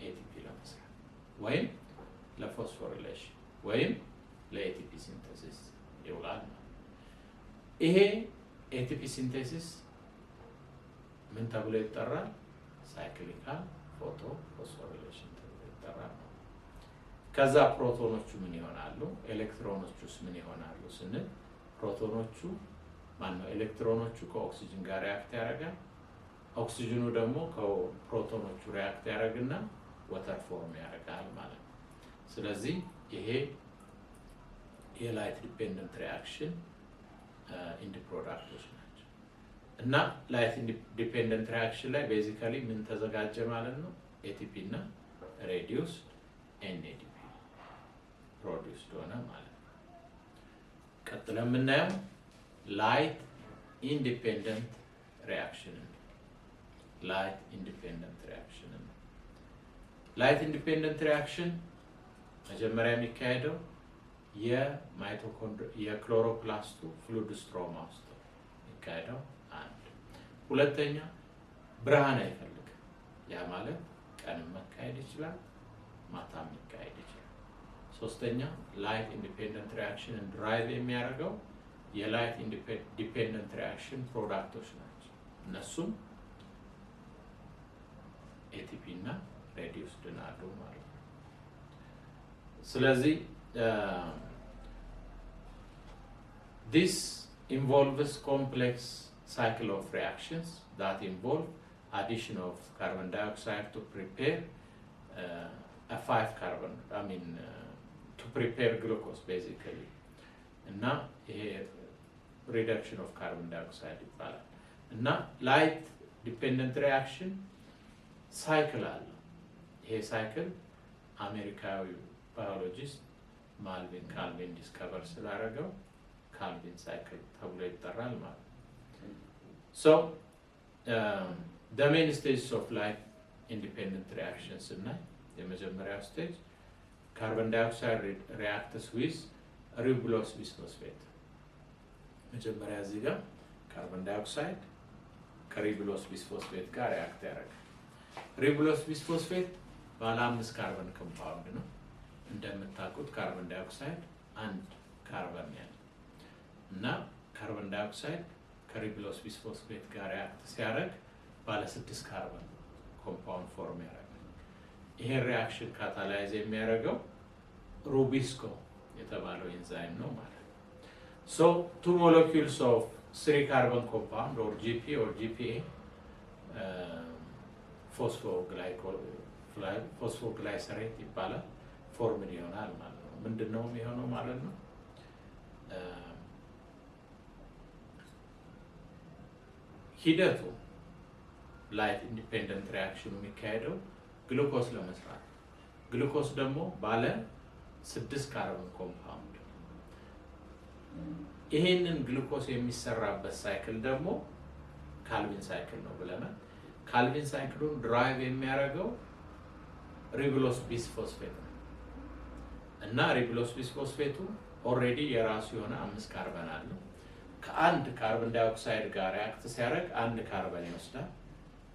ኤቲፒ ለመስራት ወይም ለፎስፎሪሌሽን ወይም ለኤቲፒ ሲንቴሲስ ይውላል። ይሄ ኤቲፒ ሲንቴሲስ ምን ተብሎ ይጠራል? ሳይክሊካል ፎቶፎስፎሪሌሽን ተብሎ ይጠራል። ከዛ ፕሮቶኖቹ ምን ይሆናሉ? ኤሌክትሮኖቹስ ምን ይሆናሉ ስንል ፕሮቶኖቹ ኤሌክትሮኖቹ ከኦክሲጅን ጋር ሪአክት ያደርጋል። ኦክሲጅኑ ደግሞ ከፕሮቶኖቹ ሪአክት ያደርግና ወተር ፎርም ያደርጋል ማለት ነው። ስለዚህ ይሄ የላይት ዲፔንደንት ሪአክሽን ኢንድ ፕሮዳክቶች ናቸው። እና ላይት ኢንዲፔንደንት ሪአክሽን ላይ ቤዚካሊ ምን ተዘጋጀ ማለት ነው? ኤቲፒ እና ሬዲዩስድ ኤንኤዲፒ ፕሮዲውስድ ሆነ ማለት ነው። ቀጥለን የምናየው ላይት ኢንዲፔንደንት ሪአክሽን ላይት ኢንዲፔንደንት ሪአክሽን ላይት ኢንዲፔንደንት ሪአክሽን መጀመሪያ የሚካሄደው የክሎሮፕላስቱ ፍሉድ ስትሮማ ውስጥ የሚካሄደው አንድ። ሁለተኛ ብርሃን አይፈልግም። ያ ማለት ቀንም መካሄድ ይችላል፣ ማታም መካሄድ ይችላል። ሶስተኛ ላይት ኢንዲፔንደንት ሪአክሽንን ድራይቭ የሚያደርገው የላይት ኢንዲፔንደንት ሪአክሽን ፕሮዳክቶች ናቸው። እነሱም ኤቲፒ እና ሬዲዩስድ ናሉ ማለት ነው። ስለዚህ this involves complex cycle of reactions that involve addition of carbon dioxide to prepare a 5 carbon, to prepare glucose basically. እና ይሄ reduction of carbon dioxide ይባላል። እና light dependent reaction ሳይክል አለ። ይሄ ሳይክል አሜሪካዊው ባዮሎጂስት ማልቪን ካልቪን ዲስከቨር ስላደረገው ካልቪን ሳይክል ተብሎ ይጠራል ማለት ነው። So the main stages of light independent reactions ስናይ የመጀመሪያው ስቴጅ ካርቦን ዳይኦክሳይድ reacts with ribulose bisphosphate። መጀመሪያ እዚህ ጋር ካርቦን ዳይኦክሳይድ ከሪቡሎስ ቢስፎስፌት ጋር ሪአክት ያደርጋል። ሪቡሎስ ቢስፎስፌት ባለ 5 ካርበን ኮምፓውንድ ነው። እንደምታውቁት ካርቦን ዳይኦክሳይድ አንድ ካርበን ያለው እና ካርቦን ዳይኦክሳይድ ከሪቡሎስ ቢስፎስፌት ጋር ሪአክት ሲያደርግ ባለ 6 ካርበን ኮምፓውንድ ፎርም ያደርጋል። ይሄ ሪአክሽን ካታላይዝ የሚያደርገው ሩቢስኮ የተባለው ኤንዛይም ነው ማለት ነው። So 2 molecules of 3 carbon compound or GP or GPA ፎስፎግላይሰሬት ይባላል ፎርምድ ይሆናል ማለት ነው። ምንድነው የሚሆነው ማለት ነው? ሂደቱ ላይት ኢንዲፔንደንት ሪአክሽኑ የሚካሄደው ግሉኮስ ለመስራት፣ ግሉኮስ ደግሞ ባለ 6 ካርበን ኮምፓውንድ። ይሄንን ግሉኮስ የሚሰራበት ሳይክል ደግሞ ካልቪን ሳይክል ነው ብለናል። ካልቪን ሳይክሉን ድራይቭ የሚያደርገው ሪቡሎስ ቢስፎስፌት ነው እና ሪቡሎስ ቢስፎስፌቱ ኦልሬዲ የራሱ የሆነ 5 ካርበን አለው። ከአንድ ካርበን ዳይኦክሳይድ ጋር ሪአክት ሲያደርግ 1 ካርበን ይወስዳል።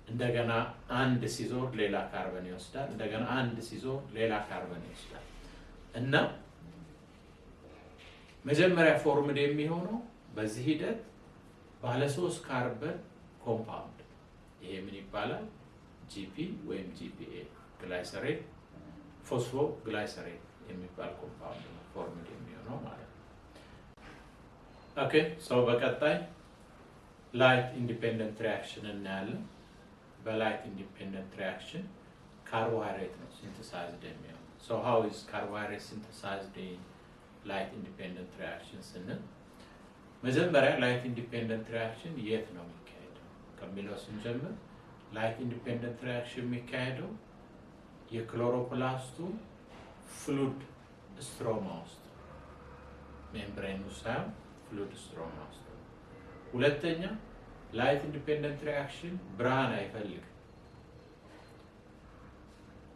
እንደገና 1 ሲዞር ሌላ ካርበን ይወስዳል። እንደገና 1 ሲዞር ሌላ ካርበን ይወስዳል እና መጀመሪያ ፎርምድ የሚሆነው በዚህ ሂደት ባለ 3 ካርበን ኮምፓውንድ፣ ይሄ ምን ይባላል? ጂፒ ወይም ጂፒኤ ግላይሰሬት ፎስፎግላይሰሬት የሚባል ኮምፓውንድ ነው ፎርምድ የሚሆነው ማለት ነው። ኦኬ ሰው በቀጣይ ላይት ኢንዲፔንደንት ሪአክሽን እናያለን። በላይት ኢንዲፔንደንት ሪአክሽን ካርቦሃይድሬት ነው ሲንተሳይዝድ የሚሆነው። So how is carbohydrate synthesized in light independent reaction ስንል መጀመሪያ ላይት ኢንዲፔንደንት ሪአክሽን የት ነው የሚካሄደው ከሚለው ስንጀምር ላይት ኢንዲፔንደንት ሪአክሽን የሚካሄደው የክሎሮፕላስቱ ፍሉድ ስትሮማ ውስጥ ሜምብሬን ውስጥ ሳይሆን ፍሉድ ስትሮማ ውስጥ። ሁለተኛ ላይት ኢንዲፔንደንት ሪአክሽን ብርሃን አይፈልግም።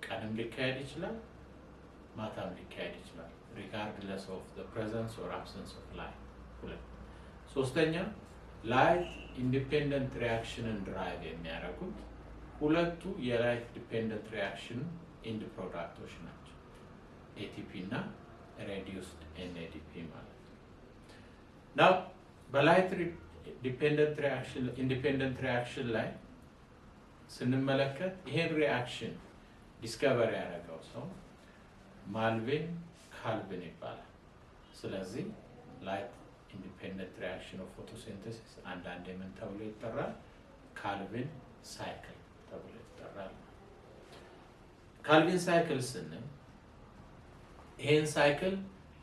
ቀንም ሊካሄድ ይችላል፣ ማታም ሊካሄድ ይችላል regardless of the presence or absence of light። ሶስተኛ ላይት ኢንዲፔንደንት ሪአክሽንን ድራይቭ የሚያደርጉት ሁለቱ የላይት ዲፔንደንት ሪአክሽን ኢንድ ፕሮዳክቶች ናቸው፣ ኤቲፒ እና ሬዲዩስድ ኤንኤዲፒ ማለት ነው። ናው በላይት ኢንዲፔንደንት ሪአክሽን ላይ ስንመለከት ይሄን ሪአክሽን ዲስከቨር ያደረገው ሰው ማልቪን ካልቪን ይባላል። ስለዚህ ላይት ኢንዲፔንደንት ሪአክሽን ኦፍ ፎቶሲንተሲስ አንዳንዴ ምን ተብሎ ይጠራል? ካልቪን ሳይክል ተብሎ ይጠራል። ካልቪን ሳይክል ስንል ይሄን ሳይክል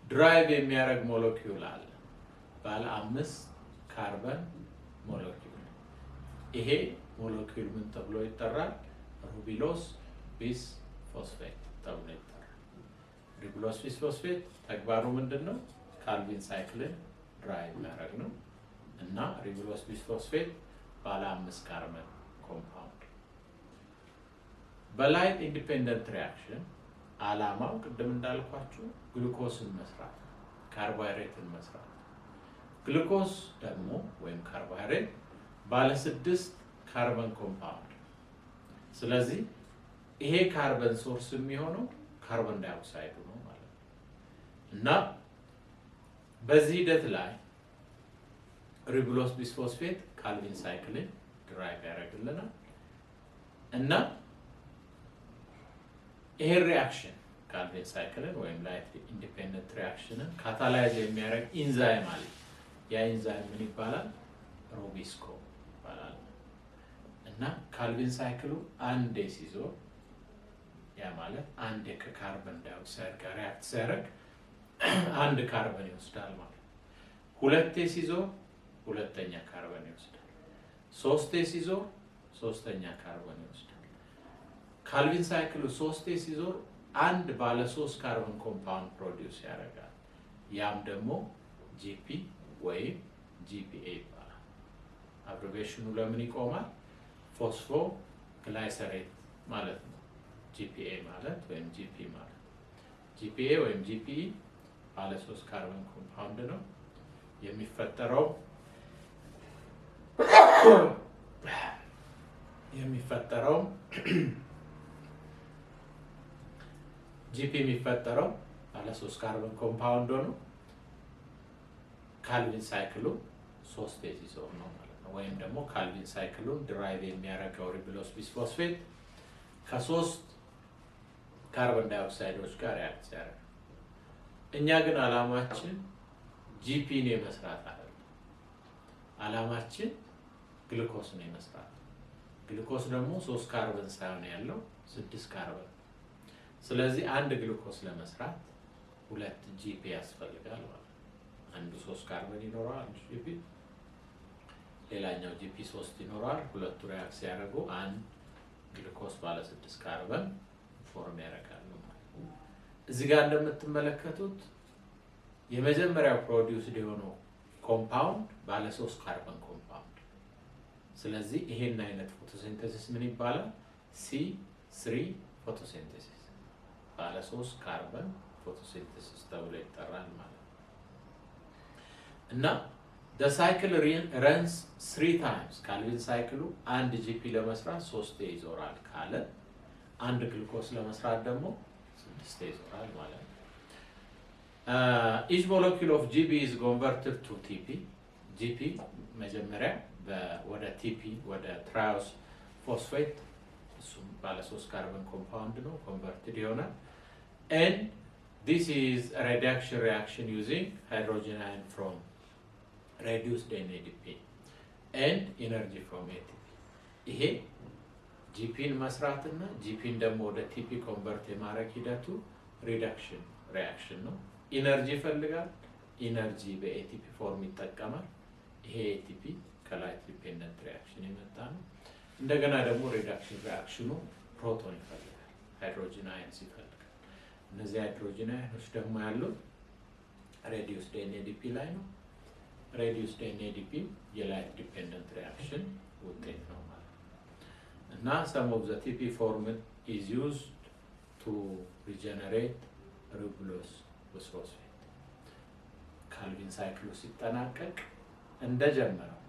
ድራይቭ የሚያደርግ ሞለኪውል አለ። ባለ 5 ካርበን ሞለኪውል። ይሄ ሞለኪውል ምን ተብሎ ይጠራል? ሩቢሎስ ቢስ ፎስፌት ተብሎ ይጠራል። ሩቢሎስ ቢስ ፎስፌት ተግባሩ ምንድነው? ካልቪን ሳይክልን ድራይቭ ማድረግ ነው እና ሩቢሎስ ቢስ ፎስፌት ባለ 5 ካርበን ኮምፓውንድ። በላይት ኢንዲፔንደንት ሪአክሽን ዓላማው ቅድም እንዳልኳችሁ ግሉኮስን መስራት፣ ካርቦሃይድሬትን መስራት። ግሉኮስ ደግሞ ወይም ካርቦሃይድሬት ባለ 6 ካርበን ኮምፓውንድ። ስለዚህ ይሄ ካርበን ሶርስ የሚሆነው ካርቦን ዳይኦክሳይድ ነው ማለት ነው እና በዚህ ሂደት ላይ ሩቢሎስ ቢስ ፎስፌት ካልቪን ሳይክልን ድራይቭ ያደርግልናል እና ይሄ ሪአክሽን ካልቪን ሳይክልን ወይም ላይት ኢንዲፔንደንት ሪአክሽንን ካታላይዝ የሚያደርግ ኢንዛይም አለ። ያ ኢንዛይም ምን ይባላል? ሮቢስኮ ይባላል እና ካልቪን ሳይክሉ አንዴ ሲዞር ያ ማለት አንዴ ከካርበን ዳይኦክሳይድ ጋር ሪአክት ሲያደርግ አንድ ካርበን ይወስዳል ማለት ነው። ሁለቴ ሲዞር ሁለተኛ ካርበን ይወስዳል። ሶስቴ ሲዞር ሶስተኛ ካርበን ይወስዳል። ካልቪን ሳይክሉ ሶስቴ ሲዞር አንድ ባለ 3 ካርበን ኮምፓውንድ ፕሮዲውስ ያደርጋል። ያም ደግሞ ጂፒ ወይም ጂፒኤ ይባላል። አብሪቬሽኑ ለምን ይቆማል? ፎስፎ ግላይሰሬት ማለት ነው። ጂፒኤ ማለት ወይም ጂፒ ማለት ጂፒኤ ወይም ጂፒኢ ባለ 3 ካርበን ኮምፓውንድ ነው። የሚፈጠረው ጂፒ የሚፈጠረው ባለ 3 ካርበን ኮምፓውንድ ነው። ካልቪን ሳይክሉ 3 ሲዞር ነው ማለት ነው። ወይም ደግሞ ካልቪን ሳይክሉን ድራይቭ የሚያደርገው ሩቢሎስ ቢስ ፎስፌት ከ3 ካርበን ዳይኦክሳይዶች ጋር ሪአክት ያደርጋል። እኛ ግን ዓላማችን ጂፒን የመስራት አይደለም። ዓላማችን ግሉኮስን የመስራት። ግሉኮስ ደግሞ 3 ካርበን ሳይሆን ያለው 6 ካርበን። ስለዚህ አንድ ግሉኮስ ለመስራት 2 ጂፒ ያስፈልጋል ማለት ነው። አንዱ 3 ካርበን ይኖረዋል፣ አንዱ ጂፒ፣ ሌላኛው ጂፒ 3 ይኖረዋል። ሁለቱ ሪአክት ሲያደርጉ አንድ ግሉኮስ ባለ 6 ካርበን ፎርም ያደርጋሉ ማለት ነው። እዚህ ጋር እንደምትመለከቱት የመጀመሪያው ፕሮዲውስድ የሆነው ኮምፓውንድ ባለ 3 ካርበን ኮምፓውንድ። ስለዚህ ይሄን አይነት ፎቶሲንተሲስ ምን ይባላል? C3 ፎቶሲንተሲስ ባለ 3 ካርበን ፎቶሲንተሲስ ተብሎ ይጠራል ማለት ነው እና the cycle runs 3 times። ካልቪን ሳይክሉ አንድ ጂፒ ለመስራት 3 ይዞራል ካለ አንድ ግሉኮስ ለመስራት ደግሞ 6 ይዞራል ማለት ነው። each molecule of GB is converted to TP። GP መጀመሪያ ወደ TP ወደ ትራዮስ ፎስፌት እሱም ባለ 3 ካርበን ኮምፓውንድ ነው ኮንቨርትድ ይሆናል። and this is a reaction using hydrogen ion from reduced NADP and energy from ATP። ይሄ ጂፒን መስራትና ጂፒን ደግሞ ወደ ቲፒ ኮንቨርት የማድረግ ሂደቱ ሪዳክሽን ሪአክሽን ነው። ኢነርጂ ይፈልጋል። ኢነርጂ በኤቲፒ ፎርም ይጠቀማል። ይሄ ኤቲፒ ከላይት ዲፔንደንት ሪአክሽን የመጣ ነው። እንደገና ደግሞ ሪዳክሽን ሪአክሽኑ ፕሮቶን ይፈልጋል፣ ሃይድሮጅን አየንስ ይፈልጋል። እነዚህ ሃይድሮጅን አየኖች ደግሞ ያሉት ሬዲዩስድ ኤንኤዲፒ ላይ ነው። ሬዲዩስድ ኤንኤዲፒ የላይት ዲፔንደንት ሪአክሽን ውጤት ነው ማለት ነው እና some of the TP form is used to regenerate ሩቢሎስ ቢስ ፎስፌት። ካልቪን ሳይክሉ ሲጠናቀቅ እንደጀመረው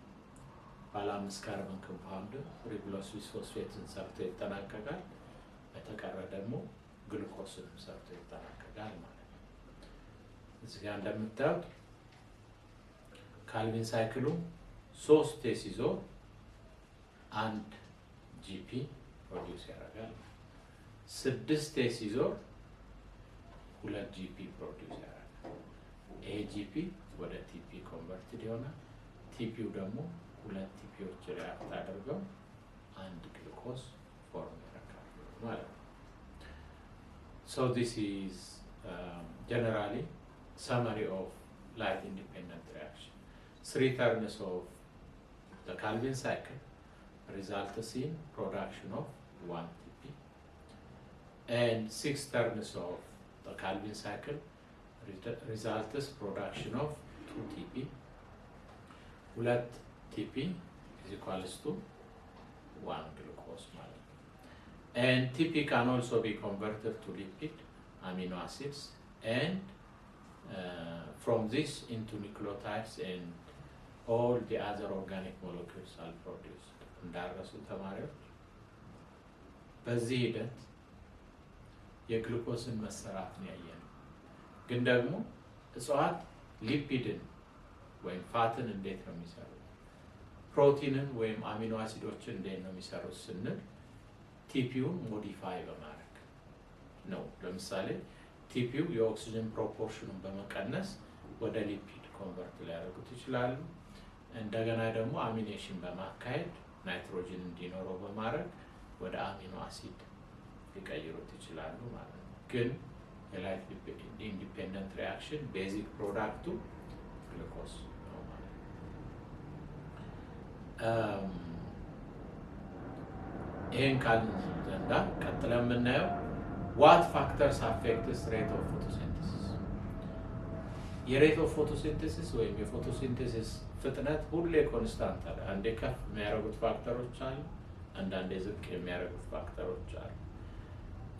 ባለ 5 ካርበን ኮምፓውንድ ሩቢሎስ ቢስ ፎስፌትን ሰርቶ ይጠናቀቃል። በተቀረ ደግሞ ግሉኮስን ሰርቶ ይጠናቀቃል ማለት ነው። እዚህ ጋር እንደምታዩት ካልቪን ሳይክሉ 3 ሲዞር አንድ ጂፒ ፕሮዲውስ ያደርጋል። 6 ሲዞር 2 ጂፒ ፕሮዲውስ ያደርጋል። ይሄ ጂፒ ወደ ቲፒ ኮንቨርትድ ይሆናል። ቲፒው ደግሞ 2 ቲፒዎች ሪአክት አድርገው አንድ ግሉኮስ ፎርም ያደርጋል ማለት ነው። So this is generally summary of light independent reaction. 3 turns of the Calvin cycle results in production of 1 TP, and 6 turns of the Calvin cycle results production of 2 TP. 2 TP is equals to 1 glucose. And TP can also be converted to lipid, amino acids, and from this into nucleotides, and all the other organic molecules are produced. እንዳረሱ ተማሪዎች በዚህ ሂደት የግሉኮስን መሰራት ነው ያየነው። ግን ደግሞ እጽዋት ሊፒድን ወይም ፋትን እንዴት ነው የሚሰሩት፣ ፕሮቲንን ወይም አሚኖ አሲዶችን እንዴት ነው የሚሰሩት ስንል ቲፒውን ሞዲፋይ በማድረግ ነው። ለምሳሌ ቲፒው የኦክሲጅን ፕሮፖርሽኑን በመቀነስ ወደ ሊፒድ ኮንቨርት ሊያደርጉት ይችላሉ። እንደገና ደግሞ አሚኔሽን በማካሄድ ናይትሮጅን እንዲኖረው በማድረግ ወደ አሚኖ አሲድ ሊቀይሩት ይችላሉ ማለት ነው። ግን የላይት ኢንዲፔንደንት ሪአክሽን ቤዚክ ፕሮዳክቱ ግሉኮስ ነው ማለት ነው። ይሄን ካልን ዘንዳ ቀጥለን የምናየው what factors affects rate of photosynthesis። የሬት ኦፍ ፎቶሲንቴሲስ ወይም የፎቶሲንቴሲስ ፍጥነት ሁሌ ኮንስታንት አለ። አንዴ ከፍ የሚያደርጉት ፋክተሮች አሉ፣ አንዳንዴ ዝቅ የሚያደርጉት ፋክተሮች አሉ።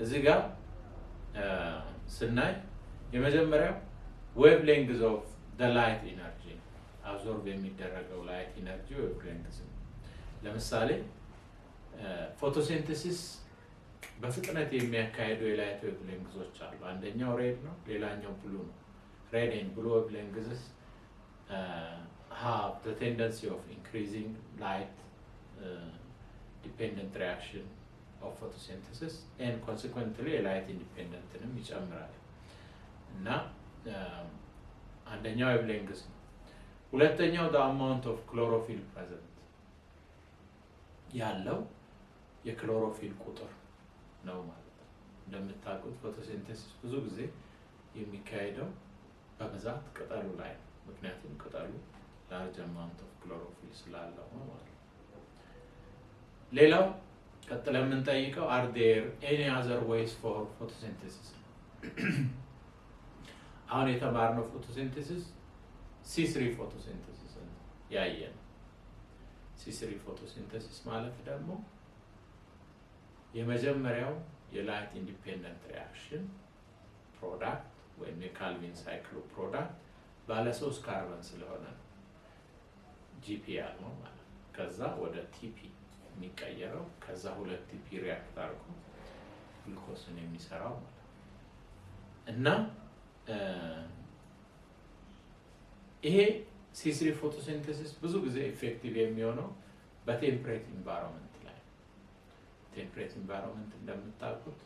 እዚህ ጋር ስናይ የመጀመሪያው ዌቭ ሌንግዝ ኦፍ the light energy አብዞርብ የሚደረገው ላይት ኢነርጂ ዌቭ ሌንግዝ ነው። ለምሳሌ ፎቶሲንቴሲስ በፍጥነት የሚያካሂዱ የላይት ዌቭ ሌንግዞች አሉ። አንደኛው ሬድ ነው፣ ሌላኛው ብሉ ነው። ሬድ and blue wave lengths have the tendency of increasing light dependent reaction of photosynthesis and consequently light independent ይጨምራል እና አንደኛው ዌቭ ሌንግዝ ነው። ሁለተኛው the amount of chlorophyll present ያለው የክሎሮፊል ቁጥር ነው ማለት ነው። እንደምታውቁት ፎቶሲንቴሲስ ብዙ ጊዜ የሚካሄደው በብዛት ቅጠሉ ላይ ነው። ምክንያቱም ቅጠሉ large amount of chlorophyll ስላለው ነው ማለት ነው። ሌላው ቀጥለን የምንጠይቀው are there any other ways for photosynthesis? አሁን የተማርነው ፎቶሲንቴሲስ C3 ፎቶሲንቴሲስ ያየን። C3 ፎቶሲንቴሲስ ማለት ደግሞ የመጀመሪያው የላይት ኢንዲፔንደንት ሪአክሽን ፕሮዳክት ወይም የካልቪን ሳይክሉ ፕሮዳክት ባለ 3 ካርበን ስለሆነ ጂፒ ያለው ማለት ነው። ከዛ ወደ ቲፒ የሚቀየረው ከዛ 2 ቲፒ ሪአክት አድርጎ ግሉኮስን የሚሰራው ማለት ነው። እና ይሄ C3 ፎቶሲንቴሲስ ብዙ ጊዜ ኢፌክቲቭ የሚሆነው በቴምፕሬት ኢንቫይሮንመንት ላይ። ቴምፕሬት ኢንቫይሮንመንት እንደምታውቁት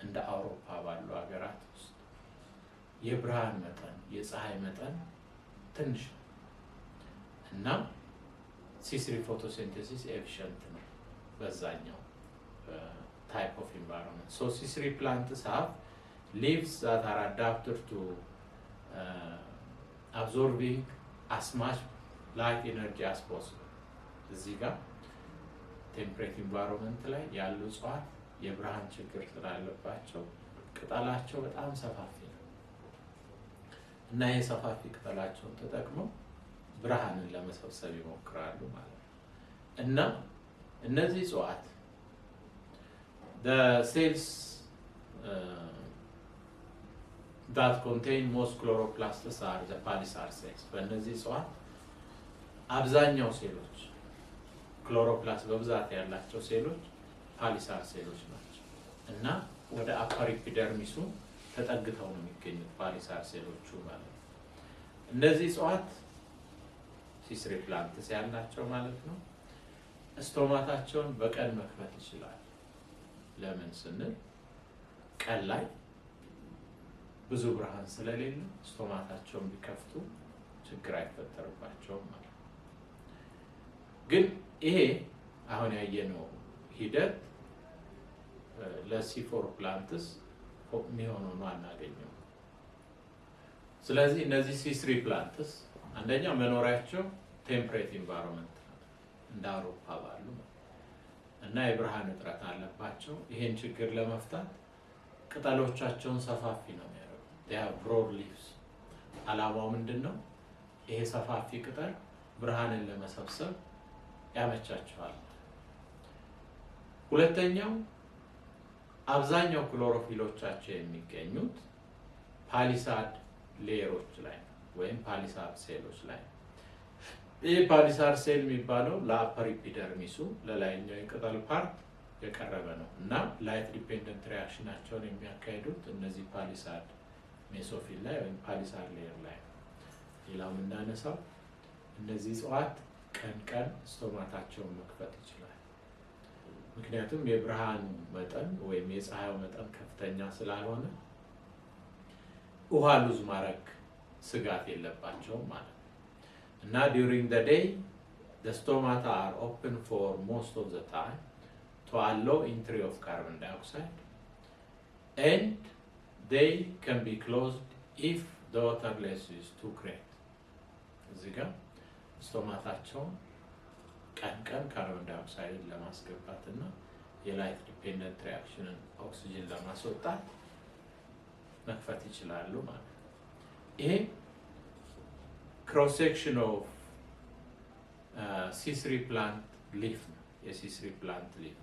እንደ አውሮፓ ባሉ ሀገራት ውስጥ የብርሃን መጠን የፀሐይ መጠን ትንሽ ነው እና C3 ፎቶሲንቴሲስ ኤፊሽንት ነው በዛኛው ታይፕ ኦፍ ኢንቫይሮንመንት። ሶ C3 plants have leaves that are adapted to absorbing as much light energy as possible። እዚህ ጋር ቴምፕሬት ኢንቫይሮንመንት ላይ ያሉ እጽዋት የብርሃን ችግር ስላለባቸው ቅጠላቸው በጣም ሰፋፊ ነው እና የሰፋፊ ቅጠላቸውን ተጠቅመው ብርሃንን ለመሰብሰብ ይሞክራሉ ማለት ነው። እና እነዚህ እጽዋት the cells that contain most chloroplasts are the palisar cells። በእነዚህ እጽዋት አብዛኛው ሴሎች ክሎሮፕላስት በብዛት ያላቸው ሴሎች ፓሊሳር ሴሎች ናቸው እና ወደ አፐር ኢፒደርሚሱ ተጠግተው ነው የሚገኙት ፓሊሳር ሴሎቹ ማለት ነው። እነዚህ እጽዋት C3 plants ያላቸው ማለት ነው ስቶማታቸውን በቀን መክፈት ይችላል። ለምን ስንል ቀን ላይ ብዙ ብርሃን ስለሌለ ስቶማታቸውን ቢከፍቱ ችግር አይፈጠርባቸውም ማለት ነው። ግን ይሄ አሁን ያየነው ሂደት ለC4 plants የሚሆነው ነው አናገኘው። ስለዚህ እነዚህ C3 plants አንደኛ መኖሪያቸው ቴምፕሬት ኢንቫይሮንመንት እንደ አውሮፓ ባሉ እና የብርሃን እጥረት አለባቸው። ይሄን ችግር ለመፍታት ቅጠሎቻቸውን ሰፋፊ ነው የሚያደርጉት። ያ ብሮድ ሊቭስ አላማው ምንድነው? ይሄ ሰፋፊ ቅጠል ብርሃንን ለመሰብሰብ ያመቻቸዋል። ሁለተኛው አብዛኛው ክሎሮፊሎቻቸው የሚገኙት ፓሊሳድ ሌየሮች ላይ ወይም ፓሊሳድ ሴሎች ላይ። ይህ ፓሊሳድ ሴል የሚባለው ለአፐር ኢፒደርሚሱ ለላይኛው የቅጠል ፓርት የቀረበ ነው እና ላይት ዲፔንደንት ሪአክሽናቸውን የሚያካሂዱት እነዚህ ፓሊሳድ ሜሶፊል ላይ ወይም ፓሊሳድ ሌየር ላይ። ሌላው የምናነሳው እነዚህ እጽዋት ቀን ቀን ስቶማታቸውን መክፈት ይችላል። ምክንያቱም የብርሃኑ መጠን ወይም የፀሐዩ መጠን ከፍተኛ ስላልሆነ ውሃ ሉዝ ማድረግ ስጋት የለባቸውም ማለት ነው እና during the day the stomata are open for most of the time to allow entry of carbon dioxide and they can be closed if the water loss is too great. እዚህ ጋር ስቶማታቸውን ቀን ቀን ካርቦን ዳይኦክሳይድን ለማስገባት እና የላይት ዲፔንደንት ሪአክሽንን ኦክሲጅን ለማስወጣት መክፈት ይችላሉ ማለት ነው። ይሄ ክሮስ ሴክሽን ኦፍ C3 ፕላንት ሊፍ ነው። የC3 ፕላንት ሊፍ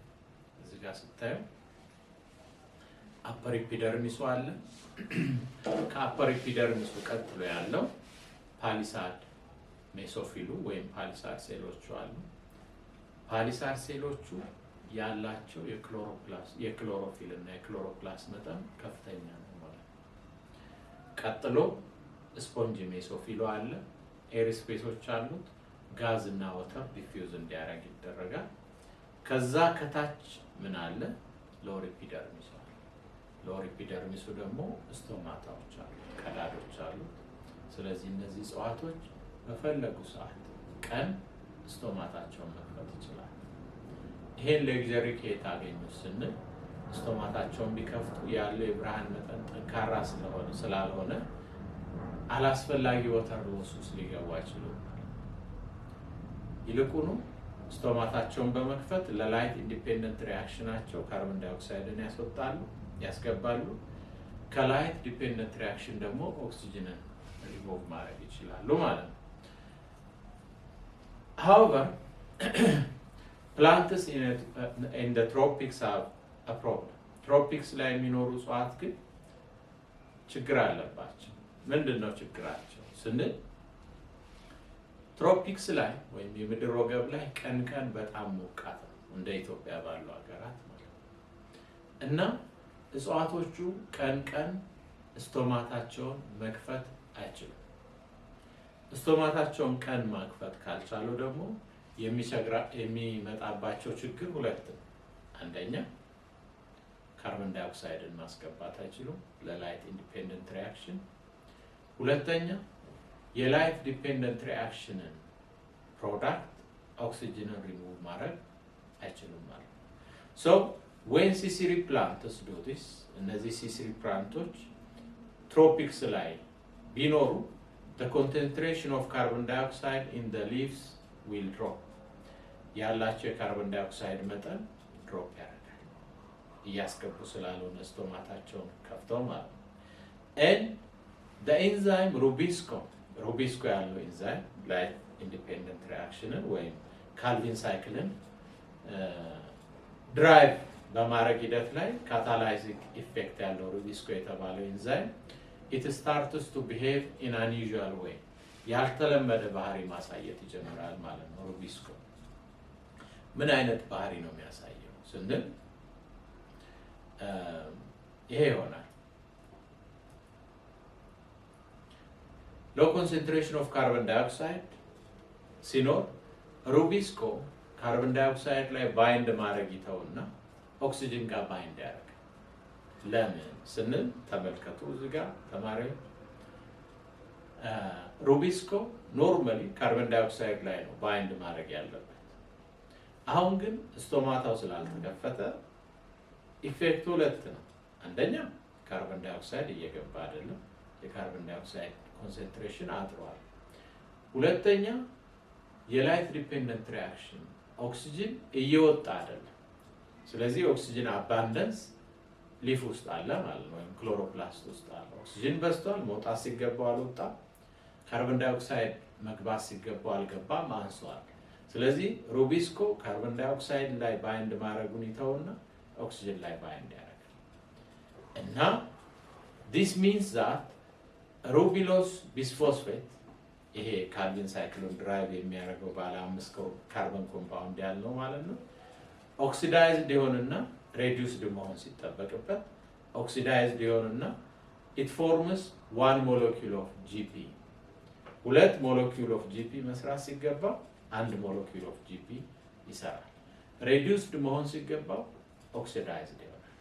እዚህ ጋር ስታዩ አፐር ኢፒደርሚሱ አለ። ከአፐር ኢፒደርሚሱ ቀጥሎ ያለው ፓሊሳድ ሜሶፊሉ ወይም ፓሊሳድ ሴሎቹ አሉ። ፓሊሳድ ሴሎቹ ያላቸው የክሎሮፊል እና የክሎሮፕላስት መጠን ከፍተኛ ነው ማለት ነው። ቀጥሎ ስፖንጅ ሜሶፊሉ አለ። ኤር ስፔሶች አሉት። ጋዝ እና ወተር ዲፊውዝ እንዲያደርግ ይደረጋል። ከዛ ከታች ምን አለ? ሎወር ኢፒደርሚስ አለ። ሎወር ኢፒደርሚሱ ደግሞ ስቶማታዎች አሉ፣ ቀዳዶች አሉ። ስለዚህ እነዚህ እጽዋቶች በፈለጉ ሰዓት ቀን ስቶማታቸውን መክፈት ይችላል። ይሄን ሌክዠሪ ከየት አገኙ ስንል ስቶማታቸውን ቢከፍቱ ያለው የብርሃን መጠን ጠንካራ ስላልሆነ አላስፈላጊ ወተር ሎስ ውስጥ ሊገቡ አይችሉም። ይልቁኑ ስቶማታቸውን በመክፈት ለላይት ኢንዲፔንደንት ሪአክሽናቸው ካርቦን ዳይኦክሳይድን ያስገባሉ። ከላይት ዲፔንደንት ሪአክሽን ደግሞ ኦክሲጅንን ሪሞቭ ማድረግ ይችላሉ ማለት ነው። However, plants in the tropics have a problem. Tropics ላይ የሚኖሩ እጽዋት ግን ችግር አለባቸው። ምንድነው ችግራቸው ስንል ትሮፒክስ ላይ ወይም የምድር ወገብ ላይ ቀን ቀን በጣም ሞቃት ነው እንደ ኢትዮጵያ ባሉ ሀገራት ማለት ነው እና እጽዋቶቹ ቀን ቀን ስቶማታቸውን መክፈት አይችሉም። ስቶማታቸውን ቀን መክፈት ካልቻሉ ደግሞ የሚመጣባቸው ችግር ሁለት ነው። አንደኛ ካርቦን ዳይኦክሳይድን ማስገባት አይችሉም ለላይት ኢንዲፔንደንት ሪአክሽን። ሁለተኛ የላይት ዲፔንደንት ሪአክሽንን ፕሮዳክት ኦክሲጅንን ሪሙቭ ማድረግ አይችሉም ማለት ነው። So when C3 plants do this, እነዚህ C3 ፕላንቶች ትሮፒክስ ላይ ቢኖሩ the concentration of carbon dioxide in the leaves will drop. ያላቸው የካርቦን ዳይኦክሳይድ መጠን ድሮፕ ያደርጋል እያስገቡ ስላልሆነ ስቶማታቸውን ከፍተው ማለት ነው። and the enzyme rubisco ያለው ኢንዛይም light independent reaction ወይም ካልቪን ሳይክልን ድራይቭ በማድረግ ሂደት ላይ ካታላይዚንግ ኢፌክት ያለው ሩቢስኮ የተባለው ኢንዛይም it starts to behave in unusual way ያልተለመደ ባህሪ ማሳየት ይጀምራል ማለት ነው። ሩቢስኮ ምን አይነት ባህሪ ነው የሚያሳየው ስንል ይሄ ይሆናል። low concentration of carbon dioxide ሲኖር ሩቢስኮ ካርቦን ዳይኦክሳይድ ላይ ባይንድ ማድረግ ይተውና ኦክሲጅን ጋር ባይንድ ያደርጋል። ለምን ስንል ተመልከቱ እዚህ ጋር ተማሪዎች ሩቢስኮ ኖርማሊ ካርቦን ዳይኦክሳይድ ላይ ነው ባይንድ ማድረግ ያለበት። አሁን ግን ስቶማታው ስላልተከፈተ ኢፌክቱ ሁለት ነው። አንደኛ ካርቦን ዳይኦክሳይድ እየገባ አይደለም፣ የካርቦን ዳይኦክሳይድ ኮንሰንትሬሽን አጥሯል። ሁለተኛ የላይት ዲፔንደንት ሪአክሽን ኦክሲጅን እየወጣ አይደለም። ስለዚህ ኦክሲጅን አባንደንስ ሊፍ ውስጥ አለ ማለት ነው፣ ወይም ክሎሮፕላስት ውስጥ አለ። ኦክሲጅን በዝቷል፣ መውጣት ሲገባው አልወጣም። ካርቦን ዳይኦክሳይድ መግባት ሲገባው አልገባም፣ አንሷል። ስለዚህ ሩቢስኮ ካርቦን ዳይኦክሳይድ ላይ ባይንድ ማድረጉን ይተውና ኦክሲጅን ላይ ባይንድ ያደርጋል እና this means that ሩቢሎስ ቢስፎስፌት ይሄ ካልቪን ሳይክሉን ድራይቭ የሚያደርገው ባለ 5 ካርቦን ኮምፓውንድ ያለው ማለት ነው ኦክሲዳይዝድ ይሆንና reduced መሆን ሲጠበቅበት oxidized ይሆንና it forms 1 molecule of GP 2 molecule of GP መስራት ሲገባ 1 molecule of GP ይሰራል። reduced መሆን ሲገባው oxidized ይሆናል።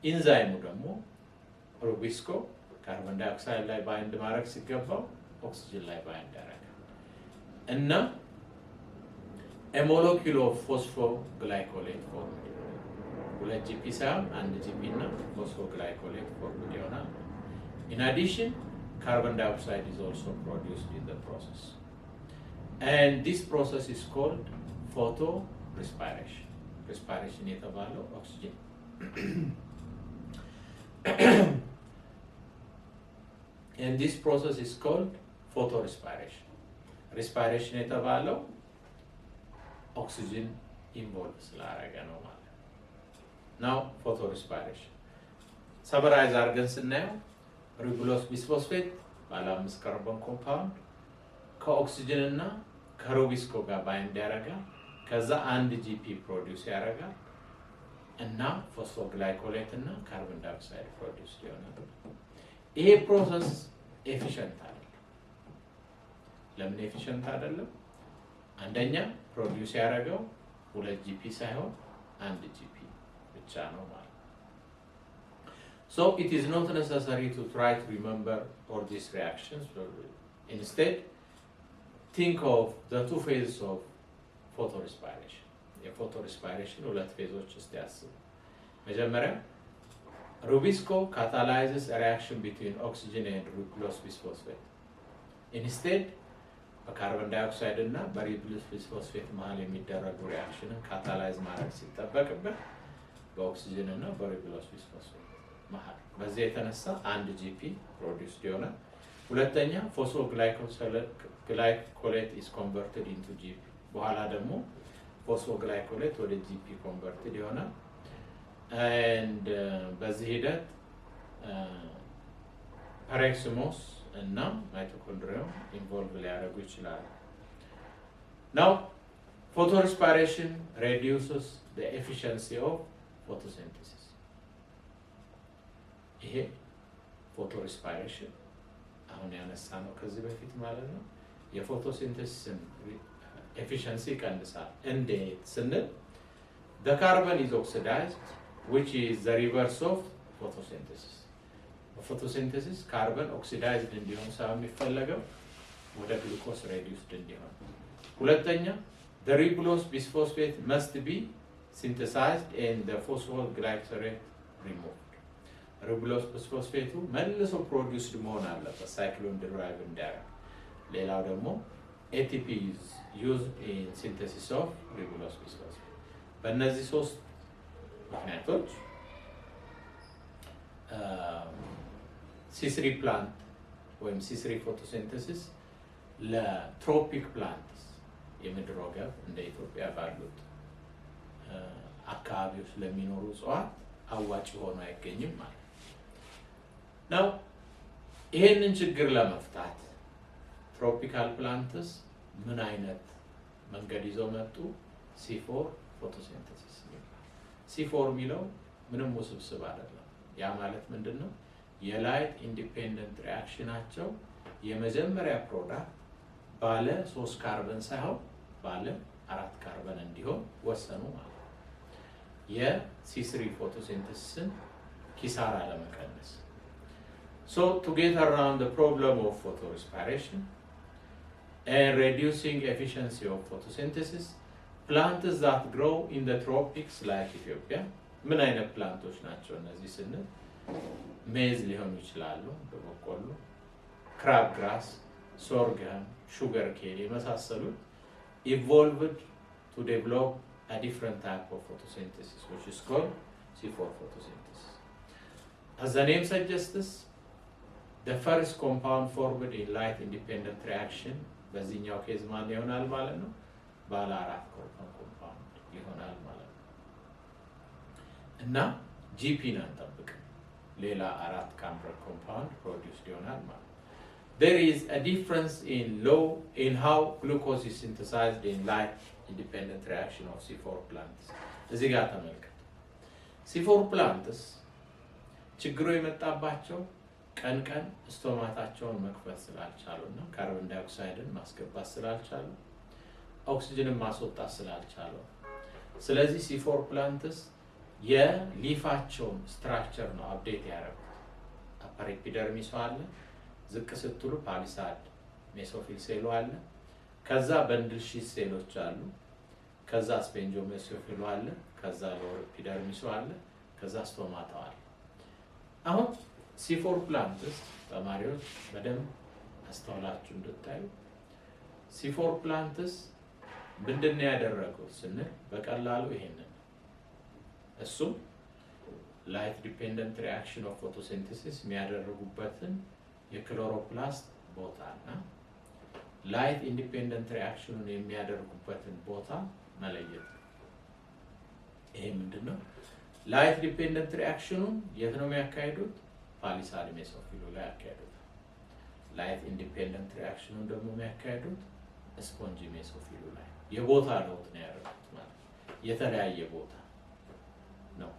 ኢንዛይሙ ደግሞ ሩቢስኮ ካርቦን ዳይኦክሳይድ ላይ ባይንድ ማድረግ ሲገባው ኦክሲጅን ላይ ባይንድ ያደርጋል እና a molecule of phosphoglycolate formed 2 GP ሳይሆን 1 GP እና phosphoglycolate formed ይሆናል። In addition, carbon dioxide is also produced in the process. And this process is called photorespiration. Respiration የተባለው oxygen. And this process is called photorespiration. Respiration የተባለው oxygen involved ስላደረገ ነው ማለት ነው። Now photorespiration. Summarize አድርገን ስናየው ሪጉሎስ ቢስፎስፌት ባለ 5 ካርቦን ኮምፓውንድ ከኦክሲጅን እና ከሩቢስኮ ጋር ባይንድ ያደርጋል። ከዛ 1 ጂፒ ፕሮዲዩስ ያደርጋል እና ፎስፎግላይኮሌት እና ካርቦን ዳይኦክሳይድ ፕሮዲዩስ ይሆናል። ይሄ ፕሮሰስ ኤፊሽንት አይደለም። ለምን ኤፊሽንት አይደለም? አንደኛ ፕሮዲዩስ ያደረገው 2 ጂፒ ሳይሆን 1 ጂፒ ብቻ ነው ማለት ነው። So it is not necessary to try to remember all these reactions. Instead, think of the 2 phases of photorespiration. Photorespiration 2 phases ውስጥ ያስቡ። መጀመሪያ Rubisco catalyzes a reaction between oxygen and ribulose bisphosphate. Instead, በካርቦን ዳይኦክሳይድ እና በሪቡሎስ ቢስፎስፌት መሃል የሚደረጉ ሪአክሽንን ካታላይዝ ማድረግ ሲጠበቅበት በኦክሲጅን እና በሪቡሎስ ቢስፎስፌት መሃል በዚህ የተነሳ 1 ጂፒ ፕሮዲዩስ ይሆናል። ሁለተኛ ፎስፎግላይኮሌት is converted into GP በኋላ ደግሞ ፎስፎግላይኮሌት ወደ GP converted ይሆናል and በዚህ ሂደት ፓሬክሲሞስ እና ማይቶኮንድሪያም ኢንቮልቭ ሊያደርጉ ይችላሉ። Now photorespiration reduces the efficiency of photosynthesis. ይሄ ፎቶሬስፓይሬሽን አሁን ያነሳነው ከዚህ በፊት ማለት ነው የፎቶሲንተሲስን ኤፊሺየንሲ ይቀንሳል። እንዴት ስንል the carbon is oxidized which is the reverse of photosynthesis. በፎቶሲንተሲስ ካርበን ኦክሲዳይዝድ እንዲሆን ሳይሆን የሚፈለገው ወደ ግሉኮስ ሬዲዩስድ እንዲሆን። ሁለተኛ the ribulose bisphosphate must be synthesized and the phosphoglycerate removed. ሪቡሎስ ቢስፎስፌቱ መልሶ ፕሮዲዩስድ መሆን አለበት ሳይክሎን ድራይቭ እንዲያደርግ። ሌላው ደግሞ ATP is used in synthesis of ribulose bisphosphate. በእነዚህ 3 ምክንያቶች C3 ፕላንት ወይም C3 ፎቶሲንተሲስ ለትሮፒክ ፕላንትስ የምድር ወገብ እንደ ኢትዮጵያ ባሉት አካባቢዎች ለሚኖሩ እጽዋት አዋጭ ሆኖ አይገኝም ማለት ነው። ይሄንን ችግር ለመፍታት ትሮፒካል ፕላንትስ ምን አይነት መንገድ ይዘው መጡ? C4 ፎቶሲንተሲስ ይባላል። C4 የሚለው ምንም ውስብስብ አይደለም። ያ ማለት ምንድነው? የላይት ኢንዲፔንደንት ሪአክሽናቸው የመጀመሪያ ፕሮዳክት ባለ 3 ካርበን ሳይሆን ባለ 4 ካርበን እንዲሆን ወሰኑ ማለት ነው። የC3 ፎቶሲንተሲስን ኪሳራ ለመቀነስ So to get around the problem of photorespiration and reducing efficiency of photosynthesis, plants that grow in the tropics like Ethiopia, ምን አይነት ፕላንቶች ናቸው እነዚህ ስንል ሜዝ ሊሆኑ ይችላሉ፣ በቆሎ፣ ክራብ ግራስ፣ sorghum, sugar cane የመሳሰሉት evolved to develop a different type of photosynthesis which is called C4 photosynthesis. As the name suggests, the first compound formed in light independent reaction በዚህኛው ኬዝ ማን ይሆናል ማለት ነው? ባለ 4 ካርበን ኮምፓውንድ ይሆናል ማለት ነው። እና ጂፒን አንጠብቅ ሌላ 4 ካርበን ኮምፓውንድ ፕሮዲዩስድ ይሆናል ማለት ነው። There is a difference in how glucose is synthesized in light independent reaction of C4 plants. እዚህ ጋር ተመልከቱ። C4 plants ችግሩ የመጣባቸው ቀን ስቶማታቸውን መክፈት ስላልቻሉና ካርቦን ዳይኦክሳይድን ማስገባት ስላልቻሉ ኦክሲጅንን ማስወጣት ስላልቻሉ ስለዚህ C4 plants የሊፋቸውን ስትራክቸር ነው አፕዴት ያደረጉት። አፐር ኤፒደርሚስ አለ፣ ዝቅ ስትሉ ፓሊሳድ ሜሶፊል ሴሉ አለ፣ ከዛ በንድል ሺት ሴሎች አሉ፣ ከዛ ስፔንጆ ሜሶፊሉ አለ፣ ከዛ ሎወር ኤፒደርሚስ አለ፣ ከዛ ስቶማታው አለ። አሁን C4 plants ተማሪዎች በደንብ አስተውላችሁ እንድታዩ C4 plants ምንድነው ያደረጉት ስንል በቀላሉ ይሄንን እሱም ላይት ዲፔንደንት ሪአክሽን ኦፍ ፎቶሲንተሲስ የሚያደርጉበትን የክሎሮፕላስት ቦታና ላይት ኢንዲፔንደንት ሪአክሽኑን የሚያደርጉበትን ቦታ መለየት ነው። ይሄ ምንድነው? ላይት ዲፔንደንት ሪአክሽኑን የት ነው የሚያካሂዱት? ፓሊሳድ ሜሶፊሉ ላይ ያካሂዱት። ላይት ኢንዲፔንደንት ሪአክሽኑን ደግሞ የሚያካሂዱት ስፖንጂ ሜሶፊሉ ላይ። የቦታ ለውጥ ነው ያደረጉት ማለት የተለያየ ቦታ ነው።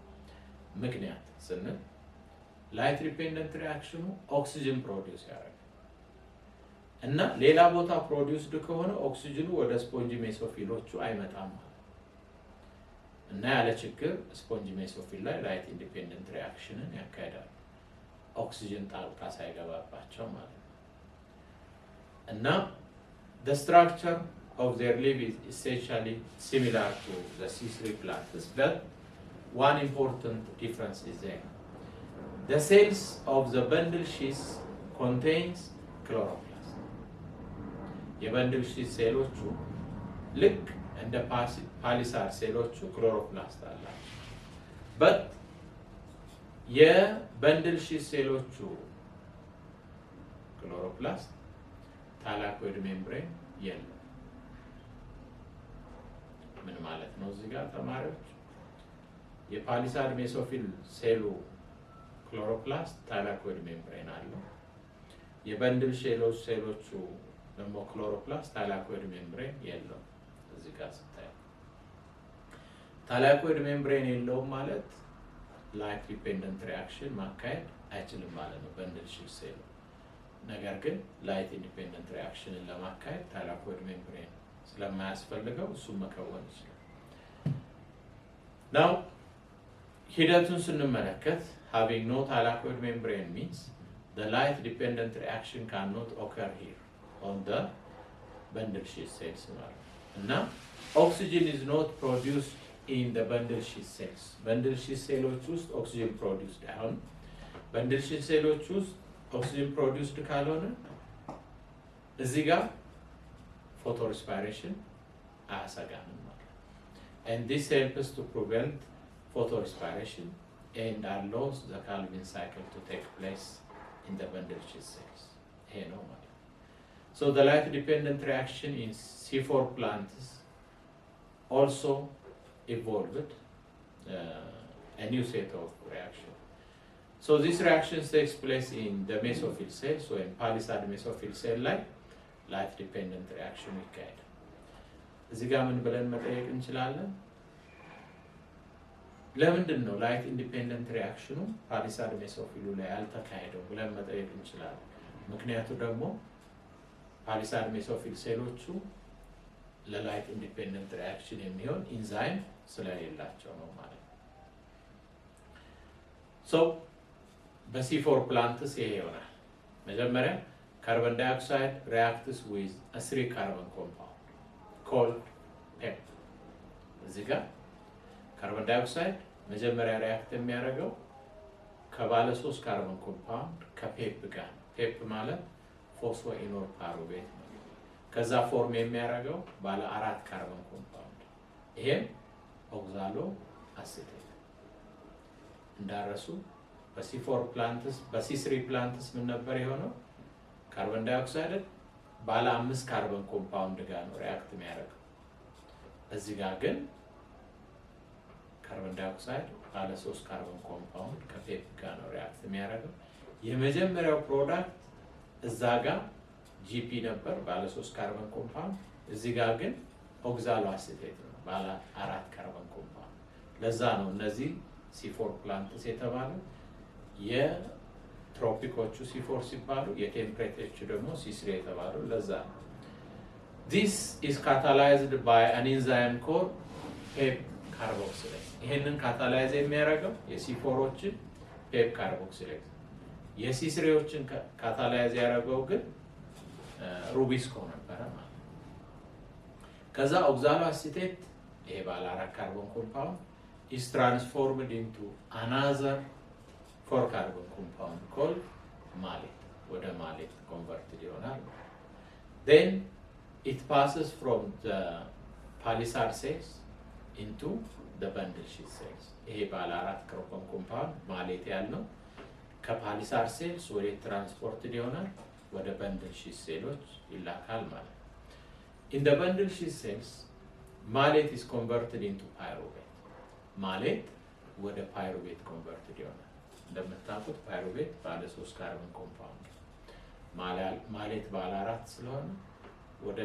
ምክንያት ስንል ላይት ዲፔንደንት ሪአክሽኑ ኦክሲጅን ፕሮዲዩስ ያደርጋል እና ሌላ ቦታ ፕሮዲዩስድ ከሆነ ኦክሲጅኑ ወደ ስፖንጂ ሜሶፊሎቹ አይመጣም ማለት እና ያለ ችግር ስፖንጂ ሜሶፊል ላይ ላይት ኢንዲፔንደንት ሪአክሽንን ያካሂዳል ኦክሲጅን ጣልቃ ሳይገባባቸው ማለት ነው። እና the structure of their leaf is essentially similar to the C3 plants, but one important difference is there. The cells of the bundle sheath contains chloroplast. የበንድል ሺት ሴሎቹ ልክ እንደ ፓሊሳድ ሴሎቹ ክሎሮፕላስት አላቸው። but የበንድል ሺት ሴሎቹ ክሎሮፕላስት ታላኮይድ ሜምብሬን የለም። ምን ማለት ነው እዚህ ጋር ተማሪዎች? የፓሊሳድ ሜሶፊል ሴሉ ክሎሮፕላስት ታላኮይድ ሜምብሬን አለው። የበንድል ሴሎቹ ደግሞ ክሎሮፕላስት ታላኮይድ ሜምብሬን የለው። እዚህ ጋር ስታይ ታላኮይድ ሜምብሬን የለውም ማለት ላይት ዲፔንደንት ሪአክሽን ማካሄድ አይችልም ማለት ነው በንድል ሺት ሴሉ። ነገር ግን ላይት ኢንዲፔንደንት ሪአክሽንን ለማካሄድ ታላኮይድ ሜምብሬን ስለማያስፈልገው እሱን መከወን ይችላል። now ሂደቱን ስንመለከት having no thylakoid membrane means the light dependent reaction cannot occur here on the bundle sheath cells ማለት እና oxygen is not produced in the bundle sheath cells. bundle sheath ሴሎች ውስጥ oxygen produced አይሆንም። bundle sheath ሴሎች ውስጥ oxygen produced ካልሆነ እዚህ ጋር photorespiration አያሰጋንም ማለት ነው። and this helps to prevent photorespiration and allows the Calvin cycle to take place in the bundle sheath cells. ይሄ ነው ማለት ነው። so the light dependent reaction in C4 plants also evolved a new set of reaction. So this reaction takes place in the mesophyll cell, so in palisade mesophyll cell like light dependent reaction ይካሄዳል። እዚህ ጋር ምን ብለን መጠየቅ እንችላለን? ለምንድን ነው ላይት ኢንዲፔንደንት ሪአክሽኑ ፓሊሳድ ሜሶፊሉ ላይ ያልተካሄደው ብለን መጠየቅ እንችላለን። ምክንያቱ ደግሞ ፓሊሳድ ሜሶፊል ሴሎቹ ለላይት ኢንዲፔንደንት ሪአክሽን የሚሆን ኢንዛይም ስለሌላቸው ነው ማለት ነው። ሶ በC4 plants ይሄ ይሆናል። መጀመሪያ carbon dioxide reacts with a 3 carbon compound called PEP. እዚህ ጋር ካርቦን ዳይኦክሳይድ መጀመሪያ ሪአክት የሚያደርገው ከባለ 3 ካርቦን ኮምፓውንድ ከፔፕ ጋር። ፔፕ ማለት ፎስፎኢኖል ፓይሩቬት ነው። ከዛ ፎርም የሚያደርገው ባለ 4 ካርበን ኮምፓውንድ ይሄም ኦክዛሎ አሴቴት እንዳረሱ በሲ4 ፕላንትስ በሲ3 ፕላንትስ ምን ነበር የሆነው? ካርበን ዳይኦክሳይድ ባለ 5 ካርበን ኮምፓውንድ ጋር ነው ሪአክት የሚያደርገው። እዚህ ጋር ግን ካርበን ዳይኦክሳይድ ባለ 3 ካርበን ኮምፓውንድ ከፔፕ ጋር ነው ሪአክት የሚያደርገው። የመጀመሪያው ፕሮዳክት እዛ ጋር ጂፒ ነበር ባለ 3 ካርበን ኮምፓውንድ፣ እዚህ ጋር ግን ኦክዛሎ አሴቴት ነው ባለ 4 ካርበን ኮምፓውንድ። ለዛ ነው እነዚህ C4 ፕላንትስ የተባሉ የትሮፒኮቹ C4 ሲባሉ የቴምፕሬቶቹ ደግሞ C3 የተባሉ ለዛ ነው። This is catalyzed by an enzyme called PEP carboxylase. ይሄንን ካታላይዝ የሚያደርገው የC4ዎችን PEP carboxylase፣ የC3ዎችን ካታላይዝ ያደረገው ግን ሩቢስኮ ነበረ ማለት ነው። ከዛ ኦክዛሎ አሴቴት ይሄ ባለ 4 ካርቦን ኮምፓውንድ is transformed into another 4 carbon compound called malate. ወደ malate converted ይሆናል። Then it passes from the palisade cells into the bundle sheath cells. ይሄ ባለ 4 ካርቦን ኮምፓውንድ malate ያልነው ከፓሊሳድ ሴልስ ወደ ትራንስፖርትድ ይሆናል ወደ በንድል ሺት ሴሎች ይላካል ማለት ነው። In the bundle sheath cells malate is converted into pyruvate. malate ወደ ፓይሩቬት ኮንቨርትድ ይሆናል። እንደምታውቁት ፓይሩቬት ባለ 3 ካርበን ኮምፓውንድ ማሌት ባለ 4 ስለሆነ ወደ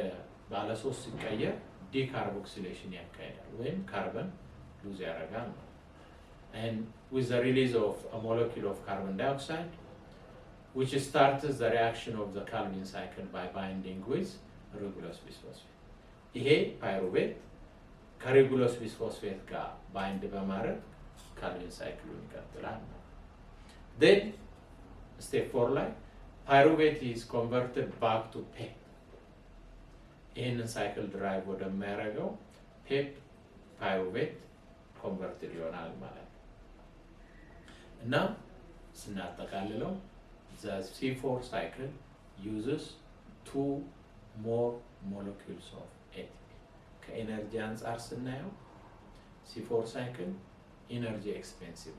ባለ 3 ሲቀየር ዲካርቦክሲሌሽን ያካሂዳል ወይም ካርበን ሉዝ ያደርጋል ነው። And with the release of a molecule of carbon dioxide which starts the reaction of the Calvin cycle by binding with regulose bisphosphate. ይሄ ፓይሩቬት ከሬጉሎስ ቢስፎስፌት ጋር ባይንድ በማድረግ ካልቪን ሳይክሉን ይቀጥላል። Then step 4 ላይ pyruvate is converted back to PEP. ይህንን ሳይክል ድራይቭ ወደሚያደርገው PEP pyruvate converted ይሆናል ማለት ነው። እና ስናጠቃልለው the C4 cycle uses 2 more molecules of ATP. ከኤነርጂ አንጻር ስናየው C4 ሳይክል ኢነርጂ ኤክስፔንሲቭ፣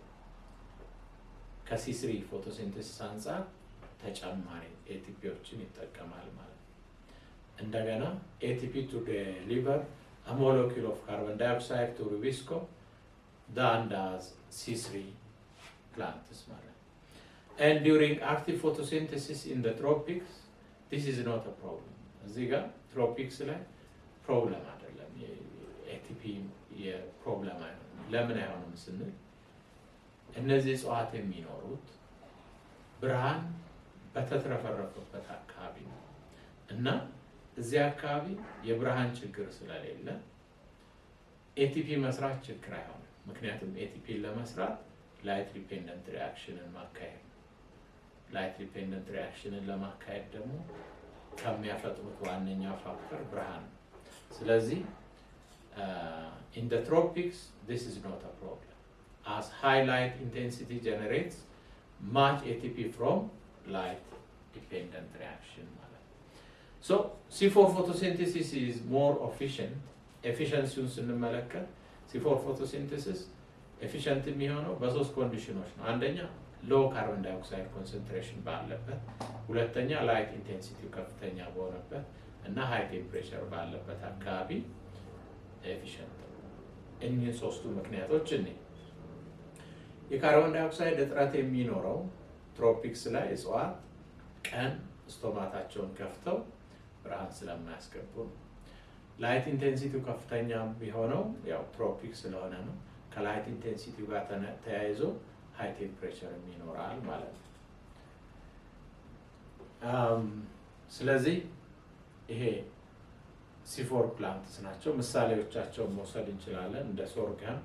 ከC3 ፎቶሲንተሲስ አንጻር ተጨማሪ ኤቲፒዎችን ይጠቀማል ማለት ነው። እንደገና ATP to deliver a molecule of carbon dioxide to Rubisco than does C3 plants ማለት ነው. And during active photosynthesis in the tropics this is not a problem. እዚህ ጋር ትሮፒክስ ላይ ፕሮብለም አይደለም፣ የኤቲፒ የፕሮብለም አይሆንም። ለምን አይሆንም ስንል እነዚህ እጽዋት የሚኖሩት ብርሃን በተትረፈረፈበት አካባቢ ነው እና እዚህ አካባቢ የብርሃን ችግር ስለሌለ ኤቲፒ መስራት ችግር አይሆንም። ምክንያቱም ኤቲፒን ለመስራት ላይት ዲፔንደንት ሪአክሽንን ማካሄድ፣ ላይት ዲፔንደንት ሪአክሽንን ለማካሄድ ደግሞ ከሚያፈጥሩት ዋነኛው ፋክተር ብርሃን ነው። ስለዚህ in the tropics this is not a problem as high light intensity generates much ATP from light dependent reaction. So C4 photosynthesis is more efficient. Efficiency ስንመለከት C4 photosynthesis efficient የሚሆነው በሶስት ኮንዲሽኖች ነው። አንደኛ low carbon dioxide concentration ባለበት፣ ሁለተኛ light intensity ከፍተኛ በሆነበት እና high temperature ባለበት አካባቢ efficient ነው። እነዚህ ሶስቱ ምክንያቶች የካርቦን ዳይኦክሳይድ እጥረት የሚኖረው ትሮፒክስ ላይ እጽዋት ቀን ስቶማታቸውን ከፍተው ብርሃን ስለማያስገቡ ነው። ላይት ኢንቴንሲቲው ከፍተኛ ቢሆነው ያው ትሮፒክ ስለሆነ ነው። ከላይት ኢንቴንሲቲው ጋር ተያይዞ ሃይ ቴምፕሬቸር ይኖራል ማለት ነው። ስለዚህ ይሄ C4 ፕላንትስ ናቸው። ምሳሌዎቻቸውን መውሰድ እንችላለን። እንደ ሶርገም፣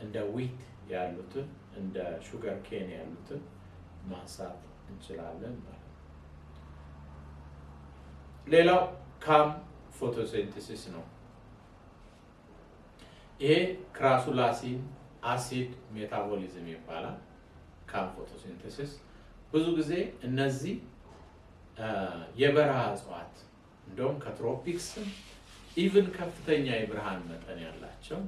እንደ ዊት ያሉትን፣ እንደ ሹገር ኬን ያሉትን ማንሳት እንችላለን ማለት ነው። ሌላው ካም ፎቶሲንተሲስ ነው። ይሄ ክራሱላሲን አሲድ ሜታቦሊዝም ይባላል። ካም ፎቶሲንተሲስ ብዙ ጊዜ እነዚህ የበረሃ እጽዋት እንደውም ከትሮፒክስ ኢቭን ከፍተኛ የብርሃን መጠን ያላቸው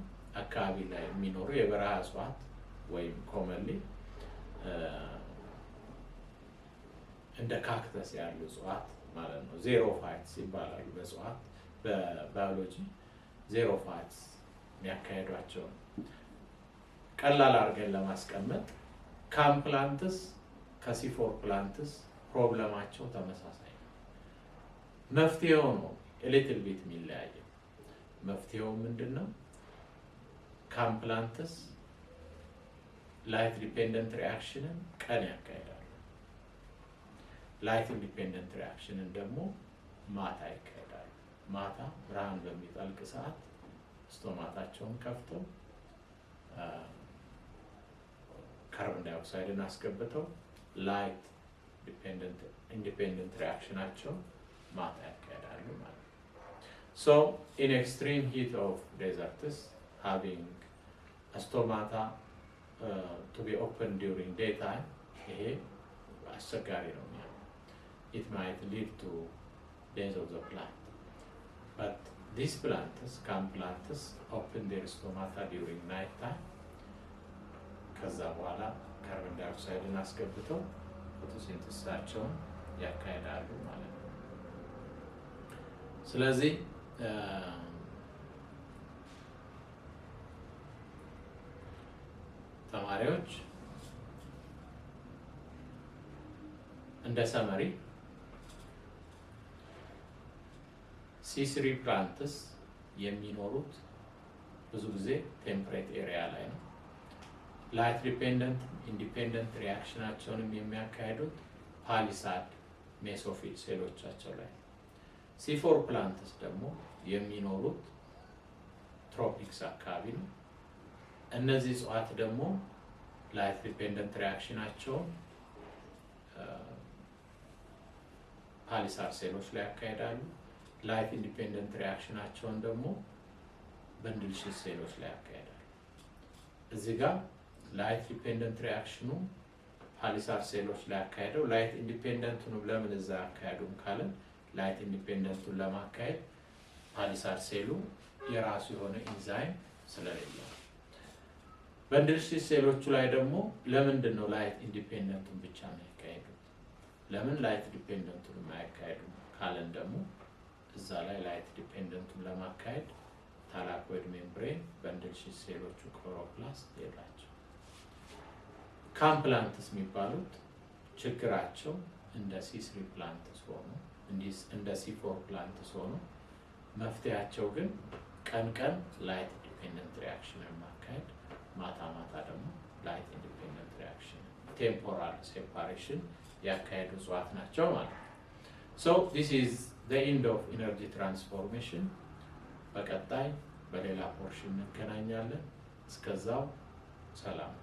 አካባቢ ላይ የሚኖሩ የበረሃ እጽዋት ወይም ኮመንሊ እንደ ካክተስ ያሉ እጽዋት ማለት ነው ዜሮፋይትስ ይባላሉ በእጽዋት በባዮሎጂ ዜሮፋይትስ የሚያካሄዷቸው ቀላል አድርገን ለማስቀመጥ ካም ፕላንትስ ከሲፎር ፕላንትስ ፕሮብለማቸው ተመሳሳይ ነው። መፍትሄው ነው ሊትል ቢት የሚለያየው። መፍትሄው ምንድነው? ካም ፕላንትስ ላይት ዲፔንደንት ሪአክሽንን ቀን ያካሂዳሉ። ላይት ኢንዲፔንደንት ሪአክሽንን ደግሞ ማታ ያካሂዳሉ። ማታ ብርሃን በሚጠልቅ ሰዓት ስቶማታቸውን ከፍተው ካርቦን ዳይኦክሳይድን አስገብተው ላይት ኢንዲፔንደንት ሪአክሽናቸው ማታ ያካሂዳሉ ማለት ነው። So in extreme heat of deserts, having a stomata to be open during daytime, ይሄ አስቸጋሪ ነው። It might lead to death of the plant. But these plants, calm plants, open their stomata during night time. ከዛ በኋላ ካርቦን ዳይኦክሳይድን አስገብተው ፎቶሲንተሲሳቸውን ያካሂዳሉ ማለት ነው። ስለዚህ ተማሪዎች እንደ ሰመሪ C3 ፕላንትስ የሚኖሩት ብዙ ጊዜ ቴምፕሬት ኤሪያ ላይ ነው። ላይት ዲፔንደንት ኢንዲፔንደንት ሪአክሽናቸውንም የሚያካሂዱት ፓሊሳድ ሜሶፊል ሴሎቻቸው ላይ። C4 ፕላንትስ ደግሞ የሚኖሩት ትሮፒክስ አካባቢ ነው። እነዚህ እጽዋት ደግሞ ላይት ዲፔንደንት ሪአክሽናቸውን ፓሊሳድ ሴሎች ላይ ያካሂዳሉ። ላይት ኢንዲፔንደንት ሪአክሽናቸውን ደግሞ በንድል ሽል ሴሎች ላይ ያካሂዳሉ። እዚህ ጋር ላይት ዲፔንደንት ሪአክሽኑ ፓሊሳድ ሴሎች ላይ ያካሂደው ላይት ኢንዲፔንደንቱን ለምን እዛ ያካሂዱም ካለን ላይት ኢንዲፔንደንቱን ለማካሄድ ፓሊሳድ ሴሉ የራሱ የሆነ ኢንዛይም ስለሌለው፣ በንድል ሽል ሴሎቹ ላይ ደግሞ ለምንድን ነው ላይት ኢንዲፔንደንቱን ብቻ የሚያካሂዱት? ለምን ላይት ዲፔንደንቱን የማያካሂዱ ካለን ደግሞ እዛ ላይ ላይት ዲፔንደንቱን ለማካሄድ ታላኮይድ ሜምብሬን በንድል ሽል ሴሎቹ ክሎሮፕላስት የላቸው። ካም ፕላንትስ የሚባሉት ችግራቸው እንደ C3 ፕላንትስ ሆኖ እንደ C4 ፕላንትስ ሆኖ መፍትሄያቸው ግን ቀን ቀን ላይት ዲፔንደንት ሪአክሽን ማካሄድ፣ ማታ ማታ ደግሞ ላይት ኢንዲፔንደንት ሪአክሽን ቴምፖራል ሴፓሬሽን ያካሄዱ እጽዋት ናቸው ማለት ነው። So this is the end of energy transformation. በቀጣይ በሌላ ፖርሽን እንገናኛለን። እስከዛው ሰላም።